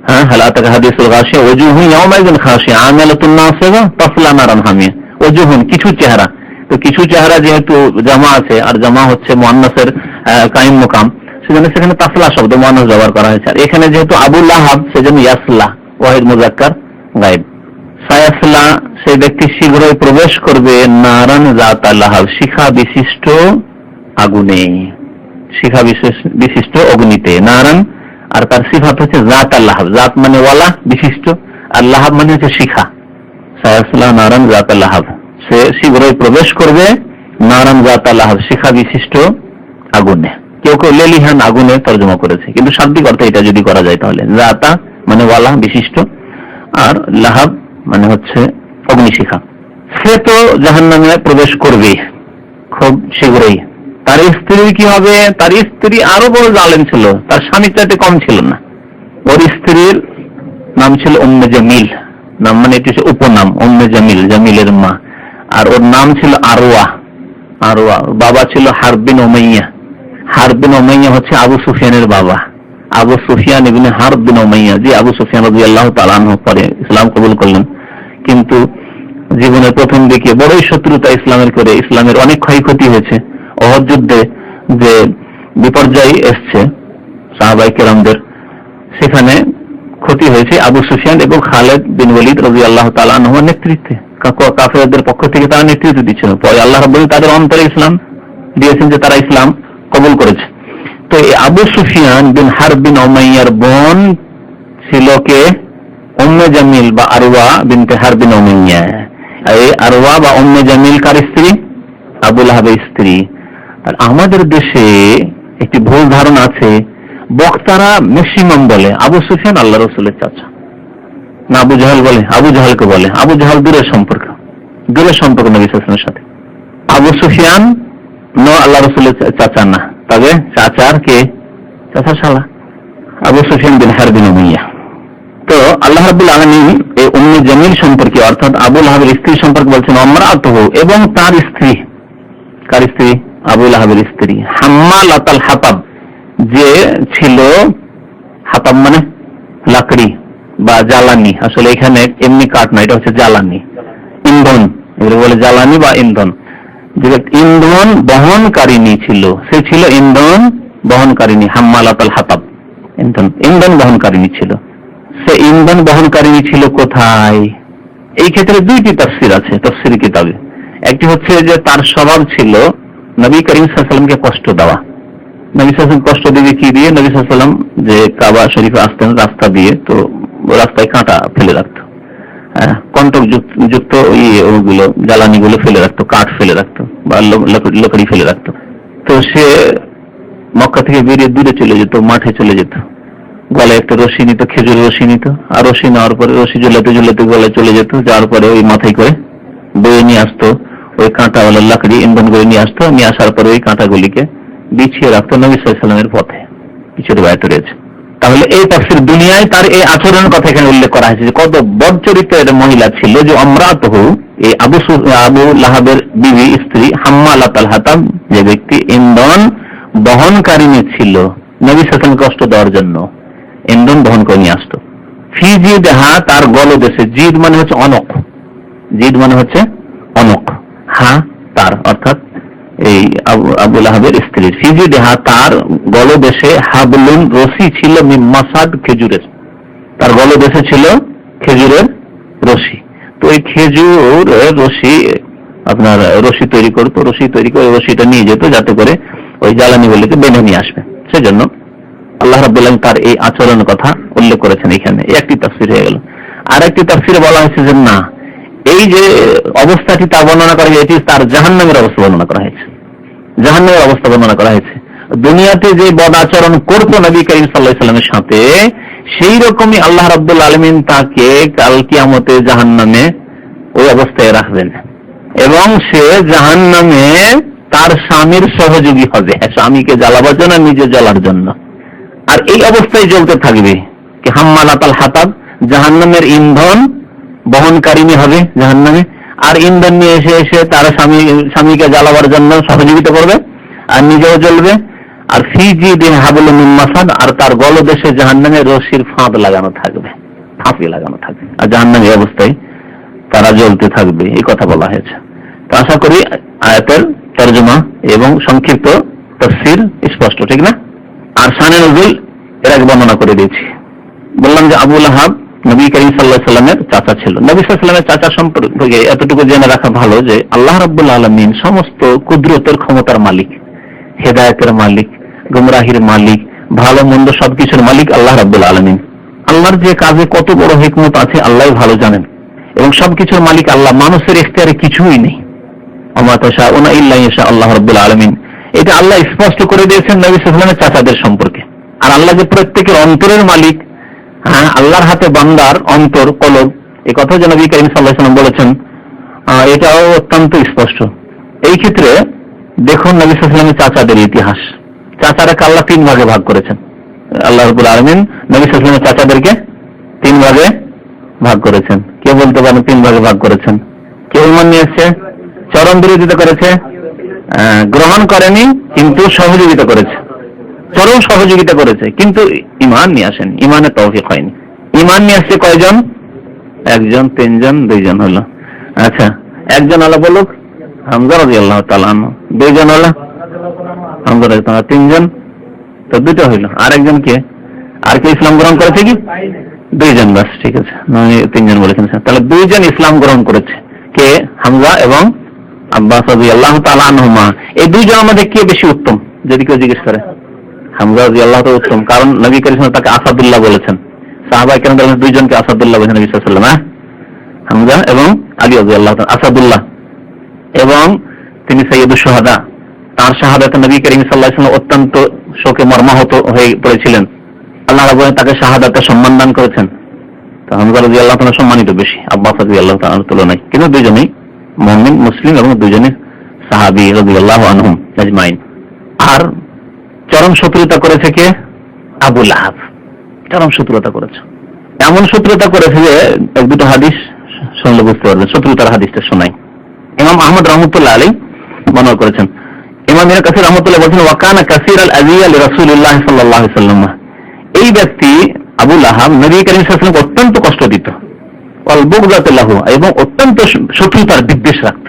হ্যাঁ হালাতাকা হাদিসুল গাশিয়া ওজুহুন ইয়াউমাইযিন খাশিয়া আমালাতুন নাসিবা তাসলা নারান হামিয়া। ওজুহুন কিছু চেহারা, তো কিছু চেহারা যেহেতু জামা আছে আর জামা হচ্ছে মুআন্নাসের কায়েম মুকাম, সেজন্য সেখানে তাসলা শব্দ মুআন্নাস ব্যবহার করা হয়েছে। আর এখানে যেহেতু আবু লাহাব সেজন্য ইয়াসলা ওয়াহিদ মুযাক্কার গায়েব। সায়াসলা সেই ব্যক্তি শীঘ্রই প্রবেশ করবে নারান যাতা লাহাব, শিখা বিশিষ্ট আগুনে, শিখা বিশিষ্ট অগ্নিতে। নারান আর তার সিফাত হচ্ছে যাতা লাহাব, জাত মানে ওয়ালা বিশিষ্ট, আর লাহাব মানে হচ্ছে শিখা। সায়াসলা নারান যাতা লাহাব, সে শীঘ্রই প্রবেশ করবে নারান যাতা লাহাব, শিখা বিশিষ্ট আগুনে। কেউ কেউ লেলিহান আগুনে তর্জমা করেছে, কিন্তু শাব্দিক অর্থে এটা যদি করা যায় তাহলে যাতা মানে ওয়ালা বিশিষ্ট, আর লাহাব মানে হচ্ছে অগ্নিশিখা। সে তো জাহান্নামে প্রবেশ করবে খুব শীঘ্রই। তার স্ত্রীর কি হবে? তার স্ত্রী আরো বড় জালেম ছিল, তার স্বামীর চাইতে কম ছিল না। ওর স্ত্রীর নাম ছিল উম্মে জামিল, নাম মানে এটি হচ্ছে উপনাম, উম্মে জামিল, জামিলের মা। আর ওর নাম ছিল আরওয়া, আরওয়া। বাবা ছিল হারব বিন উমাইয়া, হারব বিন উমাইয়া হচ্ছে আবু সুফিয়ানের বাবা, আবু সুফিয়ান ইবনে হারব বিন উমাইয়া, যে আবু সুফিয়ান রাদিয়াল্লাহু তাআলা আনহু পরে ইসলাম কবুল করলেন, কিন্তু জীবনের প্রথম দিকে বড়ই শত্রুতা ইসলামের করে, ইসলামের অনেক ক্ষয়ক্ষতি হয়েছে। উহুদ যুদ্ধে যে বিপর্যয় এসছে সাহাবায়ে কেরামদের, সেখানে ক্ষতি হয়েছে আবু সুফিয়ান এবং খালিদ বিন ওয়ালিদ রাদিয়াল্লাহু তাআলা আনহুর নেতৃত্বে। কাফেরদের পক্ষ থেকে তারা নেতৃত্ব দিচ্ছিল। পরে আল্লাহ রাব্বুল তাদের অন্তরে ইসলাম দিয়েছেন, যে তারা ইসলাম কবুল করেছে। তো এই আবু সুফিয়ান বিন হারব বিন উমাইয়ার বোন ছিল কে? উম্মে জামিল বা আরওয়া বিনতে হারব বিন উমাইয়া। এই আরওয়া বা উম্মে জামিল কার স্ত্রী? আবু লাহাবের স্ত্রী। আর আমাদের দেশে একটি ভুল ধারণা আছে, বক্তারা ম্যাক্সিমাম বলে আবু সুফিয়ান আল্লাহ রাসূলের চাচা, না আবু জাহেল বলে, আবু জাহেলকে বলে। আবু জাহেল দূরের সম্পর্ক, দূরের সম্পর্ক নবী সাল্লাল্লাহু আলাইহি ওয়াসাল্লামের সাথে। আবু সুফিয়ান আল্লাহ রাসূলের চাচা না, তবে চাচার কে? চাচার শালা আবু সুফিয়ান বিন হারব বিন উমাইয়া। তো আল্লাহ রাব্বুল আলামিন এই উম্মে জামিল সম্পর্কে, অর্থাৎ আবু লাহাবের স্ত্রী সম্পর্কে বলছেন আমরাতুহু, এবং তার স্ত্রী। কার স্ত্রী? আবু লাহাবের স্ত্রী। হাম্মালাতাল হাতাব, যে ছিল, হাতাব মানে লাকড়ি বা জ্বালানি, আসলে এখানে এমনি কাঠ না, এটা হচ্ছে জ্বালানি, ইন্ধন, এগুলো বলে জ্বালানি বা ইন্ধন। যে ইন্ধন বহনকারিণী ছিল, সে ছিল ইন্ধন বহনকারিণী। হাম্মালাতাল হাতাব, ইন্ধন বহনকারিণী ছিল। সে ইন্ধন বহনকারিণী ছিল কোথায়? এই ক্ষেত্রে দুইটি তাফসীর আছে তাফসীর কিতাবে। একটি হচ্ছে যে তার স্বভাব ছিল নবী করিম সাল্লাল্লাহু আলাইহি ওয়াসাল্লামকে কষ্ট দেওয়া। নবী সাল্লাল্লাহু আলাইহি ওয়াসাল্লাম কষ্ট দিবে কি দিয়ে? নবী সাল্লাল্লাহু আলাইহি ওয়াসাল্লাম যে কাবা শরীফে আসতেন রাস্তা দিয়ে, তো রাস্তায় কাঁটা ফেলে রাখতো, কন্টক যুক্ত ওইগুলো জ্বালানি গুলো ফেলে রাখতো, কাঠ ফেলে রাখতো বা লকড়ি ফেলে রাখতো। তো সে মক্কা থেকে বেরিয়ে দূরে চলে যেত, মাঠে চলে যেত, গলায় একটা রশি নিত, খেজুর রশি নিত, আর রশি নেওয়ার পরে রশি ঝুলাতে ঝুলাতে গলায় চলে যেত, যাওয়ার পরে ওই মাথায় করে বয়ে নিয়ে আসতো ওই কাঁটাওয়ালা লাকড়ি, ইন্ধন করে নিয়ে আসতো। নিয়ে আসার পরে ওই কাঁটাগুলিকে বিছিয়ে রাখতো নবী সাল্লাল্লাহু আলাইহি ওয়াসাল্লামের পথে, কিছু রিওয়ায়াত রয়েছে। তাহলে এই তাফসীর দুনিয়ায় তার এই আচরণের কথা এখানে উল্লেখ করা হয়েছে, যে কত বদচরিত্রের মহিলা ছিল। যে আমরাতুহু, এই আবু লাহাবের বিবি, স্ত্রী। হাম্মালাতাল হাতাব, যে ব্যক্তি ইন্ধন বহনকারিণী ছিল, নবী সাল্লাল্লাহু আলাইহি ওয়াসাল্লামকে কষ্ট দেওয়ার জন্য ইন্ধন বহন করে নিয়ে আসতো। ফি জিদহা, তার গলদেশে। জিদ মানে হচ্ছে অনক, জিদ মানে হচ্ছে অনক, হ্যাঁ তার, অর্থাৎ এই আবু লাহাবের স্ত্রীর। ফি জিদহা, তার গলদেশে। হাবলুন, রশি ছিল। মিন মাসাদ, খেজুরের। তার গলদেশে ছিল খেজুরের রশি। তো এই খেজুরের রশি, আপনার রশি তৈরি করতো, রশি তৈরি করে রশিটা নিয়ে যেত, যাতে করে ওই জ্বালানিগুলিকে বেঁধে নিয়ে আসবে। সেজন্য আল্লাহ রাব্বুল আলামিন তার এই আচরণের কথা উল্লেখ করেছেন এখানে। একটি তাফসীর হয়ে গেল। আর একটি তাফসীরে বলা হয়েছে যে না, এই যে অবস্থাটি তা বর্ণনা করা হয়েছে, তার জাহান্নামের অবস্থা বর্ণনা করা হয়েছে, জাহান্নামের অবস্থা বর্ণনা করা হয়েছে। দুনিয়াতে যে বদ আচরণ করতো নবী করিম সাল্লাল্লাহু আলাইহি ওয়াসাল্লামের সাথে, সেই রকমই আল্লাহ রাব্বুল আলামিন তাকে কাল কিয়ামতে জাহান্নামে ওই অবস্থায় রাখবেন, এবং সে জাহান্নামে তার স্বামীর সহযোগী হবে, স্বামীকে জ্বালাবার জন্য, নিজে জ্বলার জন্য। আর এই অবস্থায় জ্বলতে থাকবে কি হাম্মালাতাল হাতাব, জাহান্নামের ইন্ধন বহনকারিনী হবে জাহান্নামে, আর ইন্ধন নিয়ে এসে এসে তার স্বামীকে জ্বালাবার জন্য সহযোগিতা করবে আর নিজেও জ্বলবে। আর ফিজি দিন হাবুল মিন মাসাদ, আর তার গলদেশে জাহান্নামে রশির ফাঁদ লাগানো থাকবে, ফাঁসি লাগানো থাকবে, আর জাহান্নামী অবস্থায় তারা জ্বলতে থাকবে, এই কথা বলা হয়েছে। তো আশা করি আয়াতের তরজমা এবং সংক্ষিপ্ত তাফসীর স্পষ্ট, ঠিক না? আর শানে নজুল এর আগে বর্ণনা করে দিয়েছি। বললাম যে আবু লাহাব নবী করিম সাল্লাল্লাহু আলাইহি ওয়াসাল্লামের চাচা ছিল। নবী সাল্লাল্লাহু আলাইহি ওয়াসাল্লামের চাচা সম্পর্কে এতটুকু জেনে রাখা ভালো যে আল্লাহ রাব্বুল আলামিন সমস্ত কুদরতের ক্ষমতার মালিক, হেদায়েতের মালিক, গুমরাহির মালিক, ভালো মন্দ সবকিছুর মালিক আল্লাহ রাব্বুল আলামিন। আল্লাহর যে কাজে কত বড় হিকমত আছে আল্লাহই ভালো জানেন, এবং সবকিছুর মালিক আল্লাহ, মানুষের ইখতিয়ারে কিছুই নেই। ওমা তাশাউনা ইল্লা ইয়াশা আল্লাহ রাব্বুল আলামিন, এটা আল্লাহ স্পষ্ট করে দিয়েছেন নবী সাল্লাল্লাহু আলাইহি ওয়াসাল্লামের চাচাদের সম্পর্কে। আর আল্লাহ যে প্রত্যেকের অন্তরের মালিক, হ্যাঁ, আল্লাহর হাতে বান্দার অন্তর কলব, এই কথা যে নবী করিম সাল্লাল্লাহু আলাইহি ওয়াসাল্লাম বলেছেন, এটাও অত্যন্ত স্পষ্ট। এই ক্ষেত্রে দেখুন নবী সাল্লাল্লাহু আলাইহি ওয়াসাল্লামের চাচাদের ইতিহাস। চাচারাকে আল্লাহ তিন ভাগে ভাগ করেছেন। আল্লাহ রাব্বুল আলামিন নবী সাল্লাল্লাহু আলাইহি ওয়াসাল্লামের চাচাদেরকে তিন ভাগে ভাগ করেছেন। কে বলতে পারেন তিন ভাগে ভাগ করেছেন? কেউ ঈমান নিয়ে এসেছে, চরম বিরোধিতা করেছে, গ্রহণ করেনি কিন্তু সহযোগিতা করেছে, চরম সহযোগিতা করেছে কিন্তু ঈমান নিয়ে আসেনি, ঈমানের তৌফিক হয়নি। ঈমান নিয়ে আসছে কয়জন? একজন, তিনজন, দুইজন হলো। আচ্ছা, একজন হলো বলুক হামজা রাদিয়াল্লাহু তাআলা আনহু, দুইজন হলো হামজা রাদিয়াল্লাহু তাআলা, তিনজন, তো দুটো হইলো। আর একজন কে? আর কে ইসলাম গ্রহণ করেছে? কি দুইজন, বাস, ঠিক আছে, তিনজন বলেছেন। তাহলে দুইজন ইসলাম গ্রহণ করেছে, কে? হামজা এবং আব্বাস রাদিয়াল্লাহু তাআলা আনহুমা। এই দুইজনের মধ্যে কে বেশি উত্তম যদি কেউ জিজ্ঞেস করে? হামজা রাদিয়াল্লাহু তাআলা উত্তম, কারণ নবী করিম সাল্লাল্লাহু আলাইহি ওয়াসাল্লাম তাকে আসাদুল্লাহ বলেছেন। সাহাবায়ে কেরাম বলেন দুইজনকে আসাদুল্লাহ বলেছেন নবী সাল্লাল্লাহু আলাইহি ওয়াসাল্লাম, হামজা এবং আলী রাদিয়াল্লাহু তাআলা। আসাদুল্লাহ, এবং তিনি সাইয়্যিদুশ শুহাদা। তার শাহাদাতে নবী করিম সাল্লাল্লাহু আলাইহি ওয়াসাল্লাম অত্যন্ত শোকে মর্মাহত হয়ে পড়েছিলেন। আল্লাহ রাব্বুল তাকে শাহাদাতে সম্মান দান করেছেন। তো হামজা রাদিয়াল্লাহু তাআলা সম্মানিত বেশি আব্বাস রাদিয়াল্লাহু তাআলার তুলনায়, কিন্তু দুইজনেই মুমিন মুসলিম এবং দুইজনই সাহাবী রাদিয়াল্লাহু আনহুম আজমাইন। আর চরম শত্রুতা করেছে কে? আবু লাহাব চরম শত্রুতা করেছে। এমন শত্রুতা করেছে যে এক দুটো হাদিস শুনলে বুঝতে পারবেন। শত্রুতার হাদিসটা শোনাই। ইমাম আহমদ রাহমাতুল্লাহ আলাইহি বর্ণনা করেছেন। ইমাম ইবনে কাসির রাহমাতুল্লাহ বলেছেন, ওয়া কানা কাসীরাল আযিয়া লিরাসূলিল্লাহ সাল্লাল্লাহু আলাইহি ওয়াসাল্লাম, এই ব্যক্তি আবু লাহাব নবী করিম সাল্লাল্লাহু আলাইহি ওয়াসাল্লামকে অত্যন্ত কষ্ট দিত, ওয়াল বুগদাতু লাহু, এবং অত্যন্ত শত্রুতার বিদ্বেষ রাখত,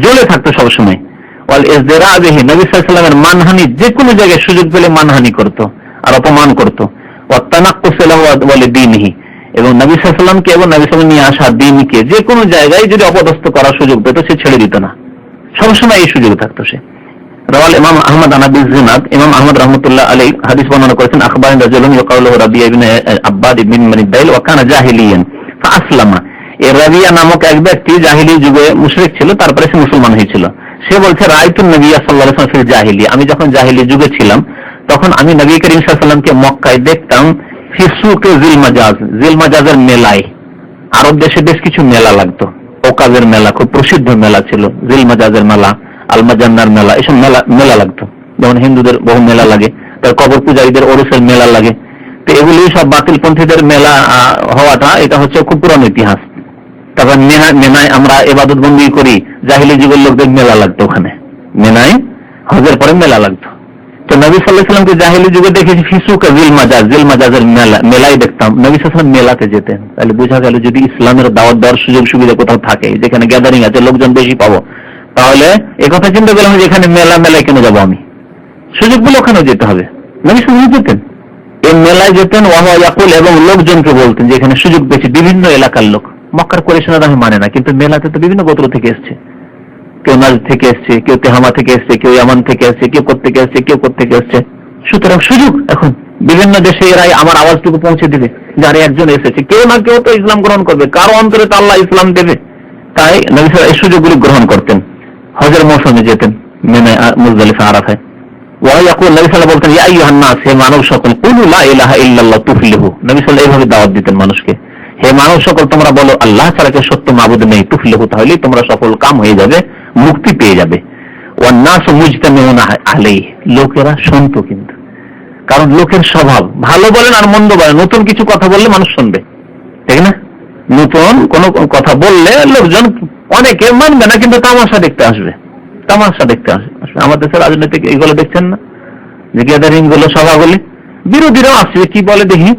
জ্বলে থাকতো সবসময়। ওয়াল ইজরা বিহি, নবী সাল্লাল্লাহু আলাইহি ওয়াসাল্লামের মানহানি, যে কোনো জায়গায় সুযোগ পেলে মানহানি করত আর অপমান করত। ওয়া তানাক্কুস লাহু ওয়া লিদীনিহি, এবং নবী সাল্লাল্লাহু আলাইহি ওয়াসাল্লামকে এবং নবী সাল্লাল্লাহু আলাইহি ওয়াসাল্লাম নিয়ে আসা দ্বীনকে যে কোনো জায়গায় যদি অপদস্থ করার সুযোগ পেত সে ছেড়ে দিত না, সবসময় এই সুযোগ থাকতো সে। রাওয়াল ইমাম আহমদ আন আবি জিনাদ, ইমাম আহমদ রাহমাতুল্লাহ আলাইহি হাদিস বর্ণনা করেছেন, আখবারান রাজুলুন ইয়াকালু রাবিয়া ইবনে আব্বাদ ইবনে মানিদাইল ওয়া কানা জাহিলিয়ান ফাআসলামা। এই রাবিয়া নামক এক ব্যক্তি জাহিলি যুগে মুশরিক ছিল, তারপরে সে মুসলমান হয়েছিল। সে বলছে, রাআইতুন নবী সাল্লাল্লাহু আলাইহি ওয়াসাল্লাম ফিল জাহিলিয়া, আমি যখন জাহিলি যুগে ছিলাম তখন আমি নবী করিম সাল্লাল্লাহু আলাইহি ওয়াসাল্লামকে মক্কায় দেখতাম ফি সুকে জিল মাজাজ, জিল মাজাজের মেলায়। আরব দেশে বেশ কিছু মেলা লাগতো, ওকাজের মেলা খুব প্রসিদ্ধ মেলা ছিল, জিল মাজাজের মেলা, আল মাজান্নার মেলা, এসব মেলা লাগতো। যেমন হিন্দুদের বহু মেলা লাগে, তার কবর পূজারীদের ওরসের মেলা লাগে। তো এগুলি সব বাতিলপন্থীদের মেলা হওয়াটা এটা হচ্ছে খুব পুরানো ইতিহাস। তারপর মেনায় আমরা ইবাদত বন্দী করি, জাহিলি যুগের লোকদের মেলা লাগতো ওখানে, মেনায় হজের পরে মেলা লাগতো। তো নবী সাল্লাল্লাহু আলাইহি ওয়াসাল্লামকে জাহিলি যুগে দেখেছি ফিসুকা জিল মাজাজ, জিল মাজাজের মেলায় দেখতাম। নবী সাল্লাল্লাহু আলাইহি ওয়াসাল্লাম মেলাতে যেতেন। তাহলে বোঝা গেল যদি ইসলামের দাওয়াত দেওয়ার সুযোগ সুবিধা কোথাও থাকে, যেখানে গ্যাদারিং আছে, লোকজন বেশি পাবো, তাহলে একথা চিন্তা করলাম যে এখানে মেলায় কেন যাবো আমি, সুযোগ বলে ওখানেও যেতে হবে। নবী সাল্লাল্লাহু আলাইহি ওয়াসাল্লাম যেতেন, এই মেলায় যেতেন। ওয়া ইয়াকুল, এবং লোকজনকে বলতেন যে এখানে সুযোগ পেয়েছি, বিভিন্ন এলাকার লোক। মক্কার কুরাইশরা আমি মানে না, কিন্তু মেলাতে তো বিভিন্ন গোত্র থেকে এসছে, কেউ নাজ থেকে এসছে, কেউ তেহামা থেকে এসছে, কেউ ইয়ামান থেকে এসছে, কেউ কোত্থেকে এসছে, কেউ কোত্থেকে এসছে। সুতরাং সুযোগ এখন বিভিন্ন দেশে এরাই আমার আওয়াজটুকু পৌঁছে দিবে, যারা একজন এসেছে, কেউ না কেউ তো ইসলাম গ্রহণ করবে, কারো অন্তরে তো আল্লাহ ইসলাম দেবে। তাই নবী সাল্লাল্লাহু আলাইহি ওয়াসাল্লাম এই সুযোগগুলি গ্রহণ করতেন। হজের মৌসুমে যেতেন মিনা, মুজদালিফা, আরাফায়। ওয়া ইয়াকুল, নবী সাল্লাল্লাহু আলাইহি ওয়াসাল্লাম বলতেন, ইয়া আইয়ুহান নাস, হে মানব সকল, কুলু লা ইলাহা ইল্লাল্লাহ তুফলিহু। নবী সাল্লাল্লাহু আলাইহি ওয়াসাল্লাম এইভাবে দাওয়াত দিতেন মানুষকে, হে মানব সকল, তোমরা বলো আল্লাহ ছাড়া কেউ সত্য মাবুদ নেই, তুফলিহু, তাহলেই তোমরা সফল কাম হয়ে যাবে, মুক্তি পেয়ে যাবে। ওয়ান নাস মুজতামিউনা আলাইহি, লোকেরা শুনতো কিন্তু, কারণ লোকের স্বভাব, ভালো বলেন আর মন্দ বলেন, নতুন কিছু কথা বললে মানুষ শুনবে, ঠিক না? নতুন কোন কথা বললে লোকজন অনেকে মানবে না, কিন্তু তামাশা দেখতে আসবে, তামাশা দেখতে আসবে। আমাদের দেশের রাজনৈতিক এইগুলো দেখছেন না, যে গ্যাদারিং গুলো, সভাগুলি, বিরোধীরাও আসবে, কি বলে দেখি,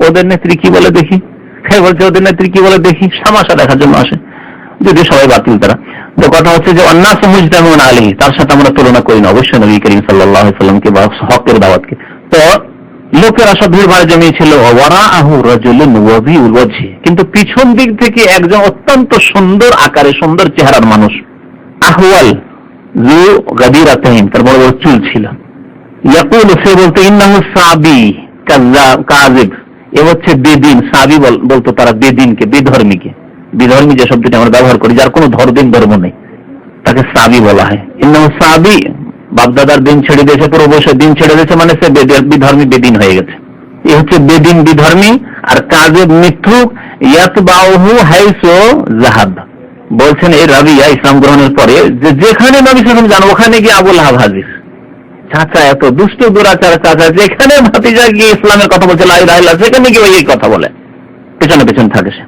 ওদের নেত্রী কি বলে দেখি, খেয়ে বলছে ওদের নেত্রী কি বলে দেখি, তামাশা দেখার জন্য আসে, যদি সবাই বাতিল তারা। তো কথা হচ্ছে যে অন্নাস মুজতামিউন আলাইহি, তার সাথে আমরা তুলনা করি না অবশ্যই নবী করিম সাল্লাল্লাহু আলাইহি সাল্লামকে বা হকের দাওয়াতকে। তো লোকেরা সব ভিড় ভাড় জমিয়েছিল, ওয়ারাআহু রাজুলুন ওয়াজিউল ওয়াজহি, কিন্তু পিছন দিক থেকে একজন অত্যন্ত সুন্দর আকারে, সুন্দর চেহারার মানুষ, আহওয়াল যু গাদিরাতাইন, তার বড় বড় চুল ছিল, ইয়াকুলু, সে বলতো ইন্নাহু সাবি কাযিব, এ হচ্ছে বেদিন। সাবি বলতো তারা বেদিনকে, বেধর্মীকে, বিধর্মী যে শব্দটি আমরা ব্যবহার করি, যার কোনো ধর্ম নেই, তাকে সাবি বলা হয়। ইন্নাহু সাবি, বাপদাদার দিন ছেড়ে দিয়েছে, পুরো বছর দিন ছেড়ে দিয়েছে, মানে সে বিধর্মী, বেদিন হয়ে গেছে। এ হচ্ছে বেদিন, বিধর্মী। আর কাযিব, মিথ্যুক। ইয়াতবাউহু হাইসু যাহাব, বলছেন এই রাবিয়া ইসলাম গ্রহণের পরে যে যেখানে নবী সাল্লাল্লাহু আলাইহি ওয়াসাল্লাম যান, ওখানে গিয়ে আবু লাহাব হাজির। চাচা এত দুষ্ট দুরাচার চাচা, যেখানে ভাতিজা গিয়ে ইসলামের কথা বলছে, লা ইলাহা ইল্লাল্লাহ, সেখানে গিয়ে এই কথা বলে, পেছনে পেছনে থাকে সে।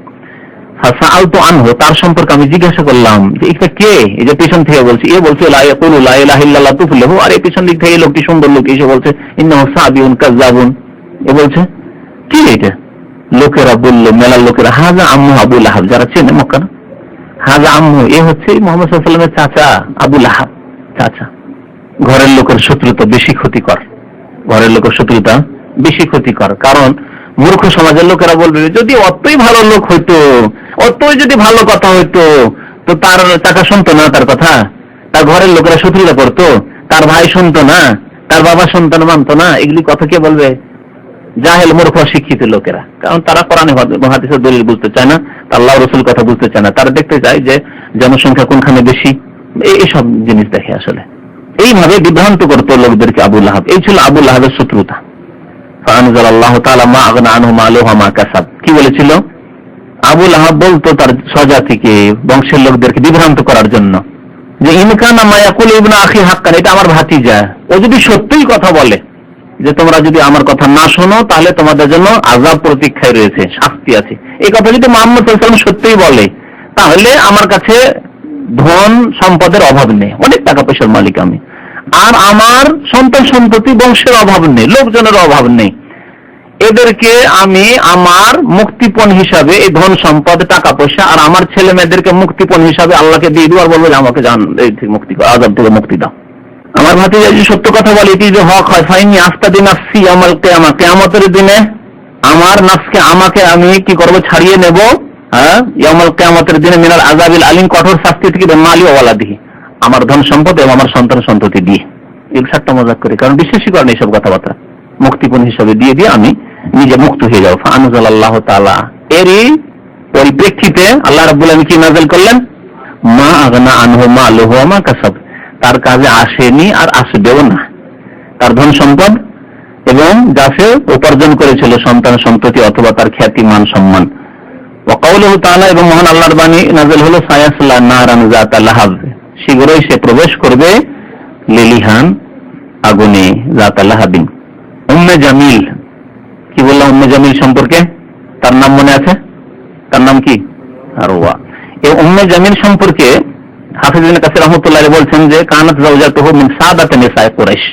ফাসাআলতু আনহু, তার সম্পর্কে আমি জিজ্ঞাসা করলাম যে এটা কে, এই যে পিছন থেকে বলছে, এ বলছে লা ইয়াকুলু লা ইলাহা ইল্লাল্লাহ তুফলিহু, আর এই পিছন দিক থেকে এই লোকটি সুন্দর লোক এসে বলছে ইন্নাহু সাবিউন কাযাবুন, এ বলছে কি এটা? লোকেরা বলল, মেলার লোকেরা, হাযা আম্মু আবু লাহাব, যারা চেনে মক্কা, হাযা আম্মু, এ হচ্ছে মুহাম্মদ সাল্লাল্লাহু আলাইহি ওয়াসাল্লামের চাচা আবু লাহাব, চাচা। ঘরের লোকের শত্রুতা বেশি ক্ষতিকর, ঘরের লোকের শত্রুতা বেশি ক্ষতিকর, কারণ মূর্খ সমাজের লোকেরা বলবে যদি অতই ভালো লোক হইতো, অতই যদি ভালো কথা হইতো, তো তার চাচা শুনতো না তার কথা, তার ঘরের লোকেরা শত্রুতা করতো, তার ভাই শুনতো না, তার বাবা সন্তান মানতো না, এগুলি কথা কে বলবে? জাহেল, মূর্খ, শিক্ষিত লোকেরা। কারণ তারা কোরআন হাদিসের দলিল বুঝতে চায় না, আল্লাহ রাসূল কথা বুঝতে চায় না, তারা দেখতে চায় যে জনসংখ্যা কোনখানে বেশি, এইসব জিনিস দেখে। আসলে এইভাবে বিভ্রান্ত করতো লোকদেরকে আবু লাহাব। এই ছিল আবু লাহাবের শত্রুতা। ফাআনজালাল্লাহু তাআলা মা আগনা আনহু মালুহু ওয়া মা কাসাব, কি বলেছিল? আবু লাহাব বলতো তার স্বজাতিকে, বংশের লোকদেরকে বিভ্রান্ত করার জন্য, যে ইনকানা মা ইয়াকুলু ইবনু আখি হাক্কান, এটা আমার ভাতিজা, ও যদি সত্যিই কথা বলে যে তোমরা যদি আমার কথা না শোনো তাহলে তোমাদের জন্য আযাব প্রতীক্ষায় রয়েছে, শাস্তি আছে, এই কথা যদি মুহাম্মদ সাল্লাল্লাহু আলাইহি ওয়াসাল্লাম সত্যিই বলে, তাহলে আমার কাছে ধন সম্পদের অভাব নেই, অনেক টাকা পয়সার মালিক আমি, আর আমার সন্তান সন্ততি বংশের অভাব নেই, লোকজনের অভাব নেই, এদেরকে আমি আমার মুক্তিপণ হিসাবে এই ধন সম্পদ, টাকা পয়সা, আর আমার ছেলে মেয়েদেরকে মুক্তিপণ হিসাবে আল্লাহকে দিয়ে দেওয়ার, বলবো আমাকে মুক্তি, আযাব থেকে মুক্তি দাও। আমার ভাতিজা যদি সত্য কথা বলে, এটি যে হক হয়, ফাইনি আস্তাদি নাফসি ইয়াউমাল কিয়ামা, কিয়ামতের দিনে আমার নাফসকে, আমাকে আমি কি করব, ছাড়িয়ে নেব, ইয়াউমাল কিয়ামতের দিনে মিনাল আযাবিল আলিম, কঠোর শাস্তি থেকে, মালি ওয়া ওয়ালাদিহি, আমার ধন সম্পদ এবং আমার সন্তান সন্ততি দিয়ে। এই ঠাট্টা মজাক করে, কারণ বিশ্বাসই করেন এইসব কথাবার্তা, মুক্তিপণ হিসাবে দিয়ে দিয়ে আমি নিজে মুক্ত হয়ে যাব। ফাআনজালাল্লাহু তাআলা, এরই পরিপ্রেক্ষিতে আল্লাহ রাব্বুল আলামিন কি নাযিল করলেন? মা আগনা আনহু মালুহু ওয়া মা কাসাব, তার কাজে আসেনি আর আসবেও না তার ধন সম্পদ এবং যা সে উপার্জন করেছিল, সন্তান সন্ততি অথবা তার খ্যাতি, মান, সম্মান। ওয়া কাউলুহু তাআলা, এবং মহান আল্লাহর বাণী নাযিল হলো, সায়াসলা নারান যাতা লাহাব, শীঘ্রই সে প্রবেশ করবে লিলিহান আগুনে, যাতা লাহাবিন। উম্মে জামিল, কি বললাম উম্মে জামিল সম্পর্কে? তার নাম মনে আছে? তার নাম কি? আরওয়া। এই উম্মে জামিল সম্পর্কে হাফিজ ইবনে কাসির রাহমাতুল্লাহ আলাইহি বলছেন যে কানাত যাওজাতুহু মিন সাদাতি নিসায়ে কুরাইশ,